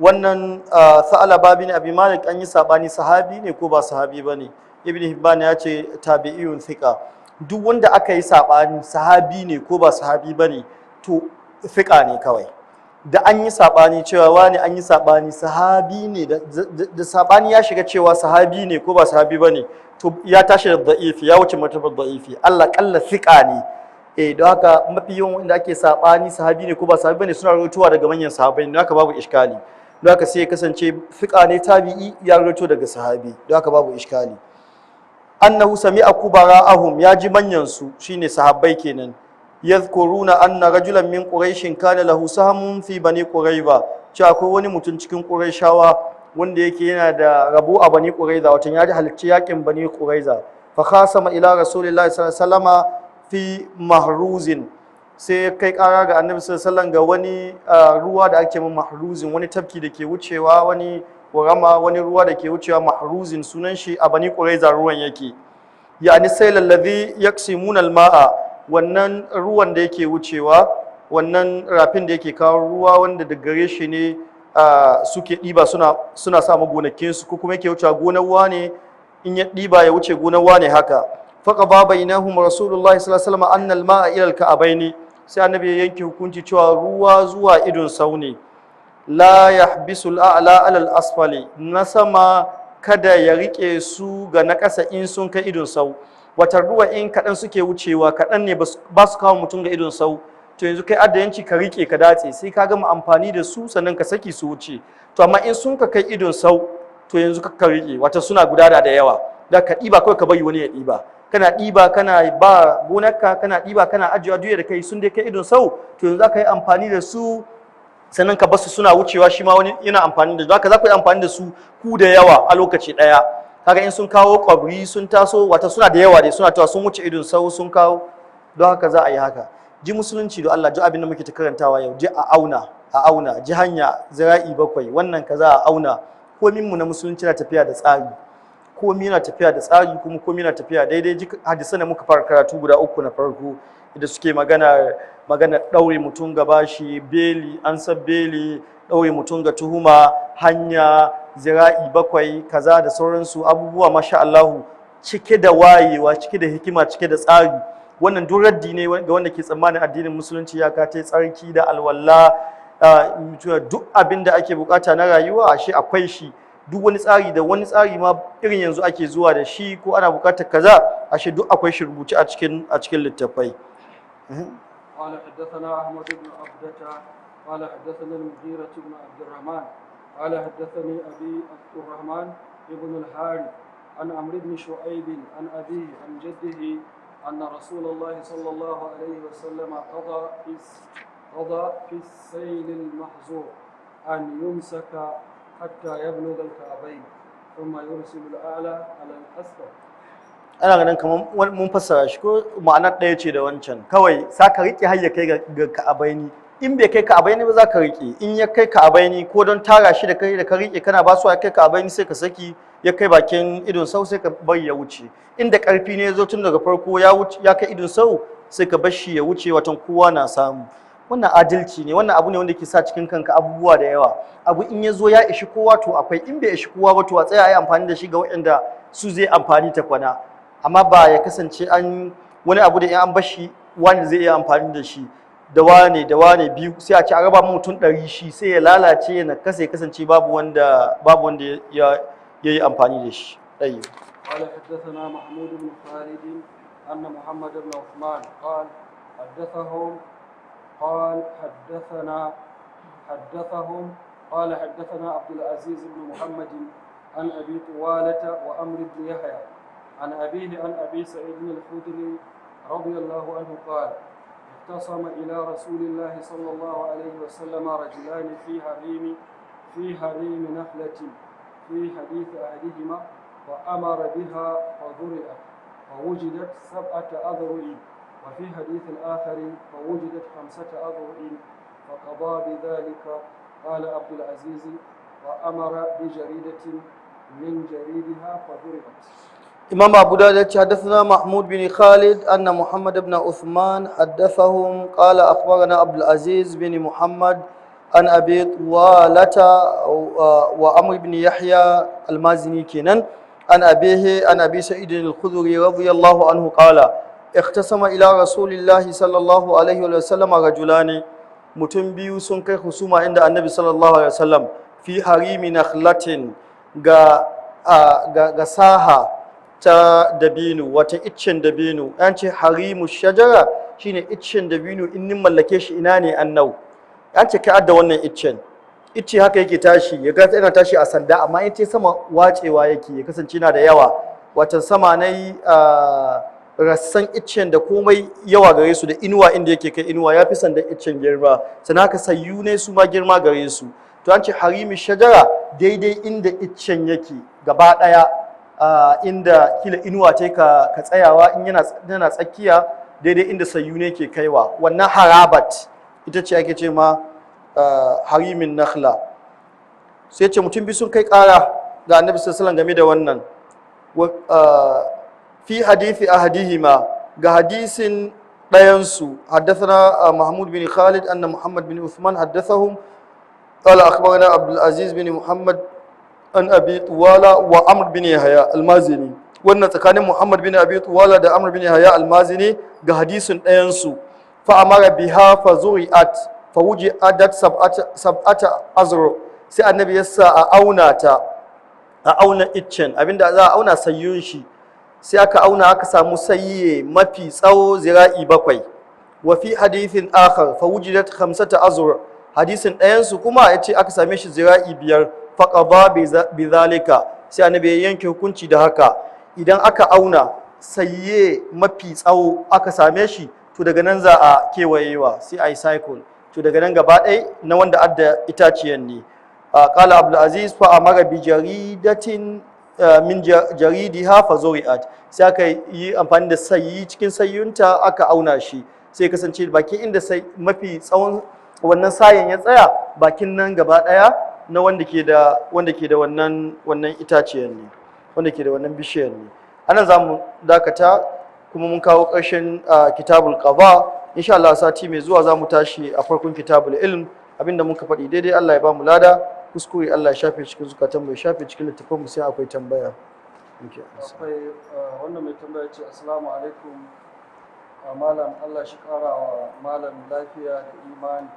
wannan Sa'alaba bin Abi Malik an yi sabani sahabi ne ko ba sahabi bane Ibn Hibban ya ce tabi'iyun thiqa duk wanda aka yi sabani sahabi ne ko ba sahabi bane to thiqa ne kawai da an yi sabani cewa wani an yi sabani sahabi ne da sabani ya shiga cewa sahabi ne ko ba sahabi bane to ya tashi da da'ifi ya wuce martabar da'ifi Allah kalla thiqa ne don haka mafi yawan wanda ake sabani sahabi ne ko ba sahabi bane suna rawaitowa daga manyan sahabbai don haka babu iskali don haka sai ya kasance fiqa ne tabi'i ya rawaito daga sahabi don haka babu iskali annahu sami'a kubara'ahum ya ji manyan su shine sahabbai kenan yadhkuruna anna rajulan min quraishin kana lahu sahmun fi bani quraiba cewa akwai wani mutum cikin quraishawa wanda yake yana da rabo a bani quraiza wato ya ji halicci yakin bani quraiza fa khasama ila rasulillahi sallallahu alaihi wasallama fi mahruzin sai kai kara ga annabi sallallahu alaihi wasallam ga wani ruwa da ake min mahruzin, wani tafki da ke wucewa, wani ƙorama, wani ruwa da ke wucewa mahruzin sunan shi a bani quraiza ruwan yake yani sai lallazi yaksimuna alma'a, wannan ruwan da yake wucewa, wannan rafin da yake kawo ruwa wanda da gare shi ne suke ɗiba suna samu gonakinsu ko kuma yake wucewa gonar wane in ya ɗiba ya wuce gonar wane haka faka ba bainahum rasulullahi sallallahu alaihi wasallam annal ma'a ila al-ka'abaini sai annabi ya yanke hukunci cewa ruwa zuwa idon sau ne la yahbisu al-a'la ala al-asfali na sama kada ya rike su ga na ƙasa in sun kai idon sau wata ruwa in kaɗan suke wucewa kaɗan ne ba su kawo mutum ga idon sau to yanzu kai addayanci ka rike ka datse sai ka gama amfani da su sannan ka saki su wuce to amma in sun ka kai idon sau to yanzu ka rike wata suna gudana da yawa da ka ɗiba kawai ka bari wani ya ɗiba kana ɗiba kana ba gonarka kana ɗiba kana ajiyewa duk da kai sun dai kai idon sau to yanzu za ka yi amfani da su sannan ka basu suna wucewa shi ma wani yana amfani da su haka za ku yi amfani da su ku da yawa a lokaci ɗaya kaga in sun kawo kwabri sun taso wata suna da yawa dai suna tawa sun wuce idon sau sun kawo don haka za a yi haka ji musulunci da Allah ji abin da muke ta karantawa yau ji a auna ji hanya zira'i 7 wannan kaza a auna komin mu na musulunci na tafiya da tsari komi yana tafiya da tsari kuma komi yana tafiya daidai ji hadisan da muka fara karatu guda 3 na farko da suke magana ɗaure mutum ga bashi beli an san beli ɗaure mutum ga tuhuma hanya zira'i 7 kaza da sauransu abubuwa masha Allahu cike da wayewa cike da hikima cike da tsari wannan duk raddi ne ga wanda ke tsammanin addinin musulunci ya kace tsarki da alwala duk abin da ake bukata na rayuwa ashe akwai shi duk wani tsari ma irin yanzu ake zuwa da shi ko ana bukatar kaza ashe duk akwai shi rubuce a cikin littafai قال حدثنا أحمد بن عبدة قال حدثنا المغيرة بن عبد الرحمن قال حدثني أبي عبد الرحمن بن الحارث عن عمرو بن شعيب عن أبيه عن جده أن رسول الله صلى الله عليه وسلم قضى في السيل المحظور أن يمسك حتى يبلغ الكعبين ثم يرسل الأعلى على الأسفل. ana ganin kamar mun fassara shi ko ma'anar ɗaya ce da wancan kawai sa ka riƙe har ya kai ga ka'abaini in bai kai ka'abaini ba za ka riƙe in ya kai ka'abaini ko don tara shi da kai da ka riƙe kana ba su ya kai ka'abaini sai ka saki ya kai bakin idon sau sai ka bari ya wuce inda ƙarfi ne ya zo tun daga farko ya kai idon sau sai ka bar shi ya wuce watan kowa na samu wannan adalci ne wannan abu ne wanda ke sa cikin kanka abubuwa da yawa abu in ya zo ya ishi kowa to akwai in bai ishi kowa ba to a tsaya a yi amfani da shi ga waɗanda su zai amfani ta kwana amma ba ya kasance wani abu da in an bashi wani zai iya amfani da shi da wane biyu sai a ci a raba mutum 100 shi sai ya lalace ya kasance babu wanda ya yi amfani da shi ɗaya. قال حدثنا محمود بن خالد أن محمد بن عثمان قال حدثنا عبد العزيز بن محمد عن أبي طوالة وأمر بن يحيى عن أبيه عن أبي سعيد الخدري رضي الله عنه قال اختصم إلى رسول الله صلى الله عليه وسلم رجلان في حريم نخلة في حديث أحدهما وأمر بها فضرئت فوجدت 7 أذرع وفي حديث الآخر فوجدت 5 أذرع فقضى بذلك قال عبد العزيز وأمر بجريدة من جريدها فضرئت. إمام أبو داود حدثنا محمود بن خالد أن محمد بن عثمان حدثهم قال أخبرنا عبد العزيز بن محمد عن أبي طوالة وأمر بن يحيى المازني كنان عن أبيه عن أبي سعيد الخدري رضي الله عنه قال اختصم إلى رسول الله صلى الله عليه وسلم رجلان mutum biyu sun kai husuma inda annabi sallallahu alaihi wasallam fi harimi nakhlatin ga saha ta dabino wata iccen dabino an ce harimu shajara shine iccen dabino in nin mallake shi ina ne annau an ce ka adda wannan icce haka yake tashi ya ga yana tashi a sanda amma in ce sama wacewa yake ya kasance yana da yawa watan sama nayi rassan iccen da komai yawa gare su da inuwa inda yake kai inuwa ya fi sandan iccen girma sannan haka sayyu ne su ma girma gare su to an ce harimi shajara daidai inda iccen yake gaba daya inda kila inuwa ta ka tsayawa in yana tsakiya daidai inda sayyu ne ke kaiwa wannan harabat ita ce ake ce ma harimin nakhla sai ce mutum bi sun kai kara ga annabi sallallahu game da wannan fi hadithi ahadihima ga hadisin ɗayansu haddathana mahmud bin khalid anna muhammad bin uthman haddathahum qala akhbarana abdul aziz bin muhammad an abi tuwala wa amr bin yahya almazini wannan tsakanin muhammad bin abi tuwala da amr bin yahya almazini ga hadisin ɗayansu fa amara biha fa zuri'at fa wuji adat sab'ata azru sai annabi ya sa a auna iccen abinda za a auna sayyun shi sai aka auna aka samu sayye mafi tsawo zira'i 7 wa fi hadithin akhar fa wujidat 5 azur hadisin ɗayan su kuma yace aka same shi zira'i 5 faqaba bi zalika sai annabi ya yanke hukunci da haka idan aka auna sayye mafi tsawo aka same shi to daga nan za a kewayewa sai ai cycle to daga nan gaba ɗaya na wanda adda itaciyan ne qala abdul aziz fa amara bi jaridatin min jaridiha fa zuri'at sai aka yi amfani da sayi cikin sayyunta aka auna shi sai kasance bakin inda mafi tsawon wannan sayen ya tsaya bakin nan gaba daya na wanda ke da wannan itaciyar ne wanda ke da wannan bishiyar ne anan zamu dakata kuma mun kawo ƙarshen kitabul qada insha Allah sati mai zuwa zamu tashi a farkon kitabul ilm abinda muka faɗi daidai Allah ya ba mu lada kuskure Allah ya shafe cikin zukatan mai shafe cikin littafin mu sai akwai tambaya akwai wannan mai tambaya ce assalamu alaikum malam Allah shi kara wa malam lafiya da imani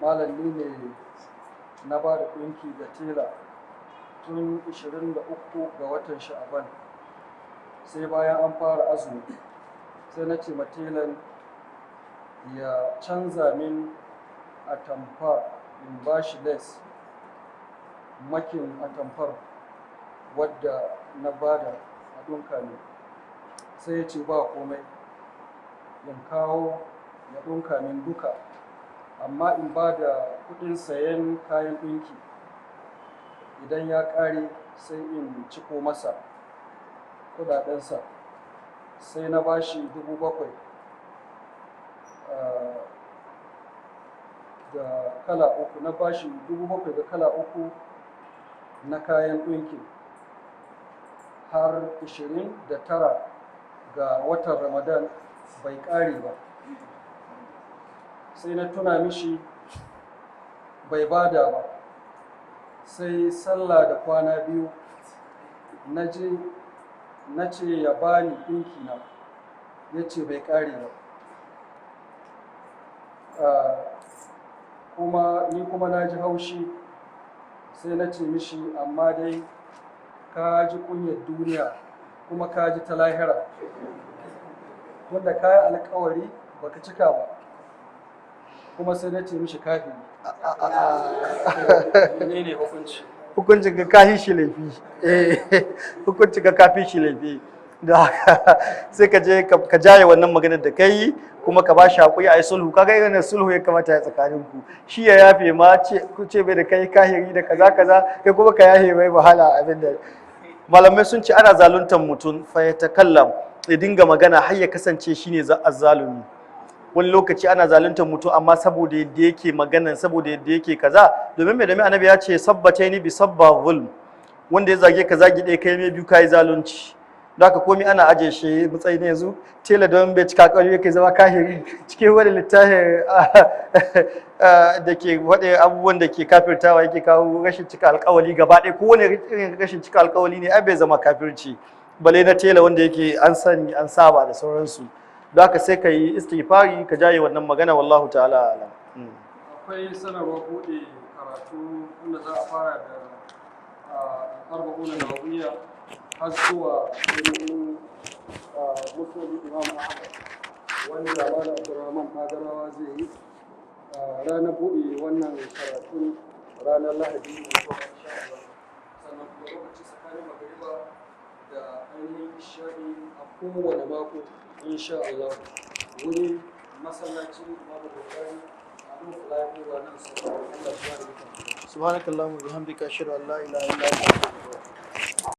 malam ni ne na ba da ɗinki da tela tun 23 ga watan sha'aban sai bayan an fara azumi sai na ce matelan ya canza min atamfa in ba shi les makin atamfar wadda na bada a ɗunka ne sai ya ce ba komai in kawo ya ɗunka min duka amma in ba da kuɗin sayen kayan ɗinki idan ya ƙare sai in ciko masa kuɗaɗensa sai na ba shi 7,000 da kala uku na bashi 7,000 da kala uku na kayan ɗinki har 29 ga watan ramadan bai ƙare ba sai na tuna mishi bai bada ba sai sallah da kwana biyu na ce ya bani ɗinki na ya ce bai ƙare ba kuma na ji haushi sai na ce mishi amma dai ka ji kunyar duniya kuma ka ji ta lahira wanda ka yi alkawari baka cika ba kuma sai na ce mishi kafi ne hukuncin ka kafi shi laifi hukuncin ka kafi shi laifi da haka sai ka je ka jaye wannan maganar da kai kuma ka ba shi haƙuri a yi sulhu kaga irin sulhu ya kamata ya tsakanin ku shi ya yafe ma ce bai da kai kahiri da kaza kai kuma ka yafe mai wahala abin da malamai sun ce ana zaluntar mutum fa ya takallam ya dinga magana har ya kasance shine azzalumi wani lokaci ana zaluntar mutum amma saboda yadda yake magana saboda yadda yake kaza domin mai annabi ya ce sabbataini bi sabba zulm wanda ya zage ka zagi ɗaya kai mai biyu kai zalunci da haka komai ana aje shi matsayi ne yanzu tela don bai cika ƙwari yake zama kahiri cikin wani littafin da ke waɗe abubuwan da ke kafirtawa yake kawo rashin cika alƙawali gaba ɗaya ko wani irin rashin cika alƙawali ne ai bai zama kafirci bale na tela wanda yake an sani an saba da sauransu da haka sai ka yi istighfari ka jaye wannan magana wallahu ta'ala alam. Akwai sanarwar buɗe karatu wanda za a fara da arba'una nawawiyya har zuwa ilimin musulmi imam ahmad wanda malam abdurrahman agarawa zai yi ranar buɗe wannan karatun ranar lahadi mai zuwa insha Allah sannan kuma lokaci tsakanin magariba da ainihin isha'i a kowane mako insha Allah wuri masallacin Imam Bukhari a nan fulani nan sai Allah ya bada subhanakallahumma wa bihamdika ashhadu an la ilaha illa anta astaghfiruka wa atubu ilaik.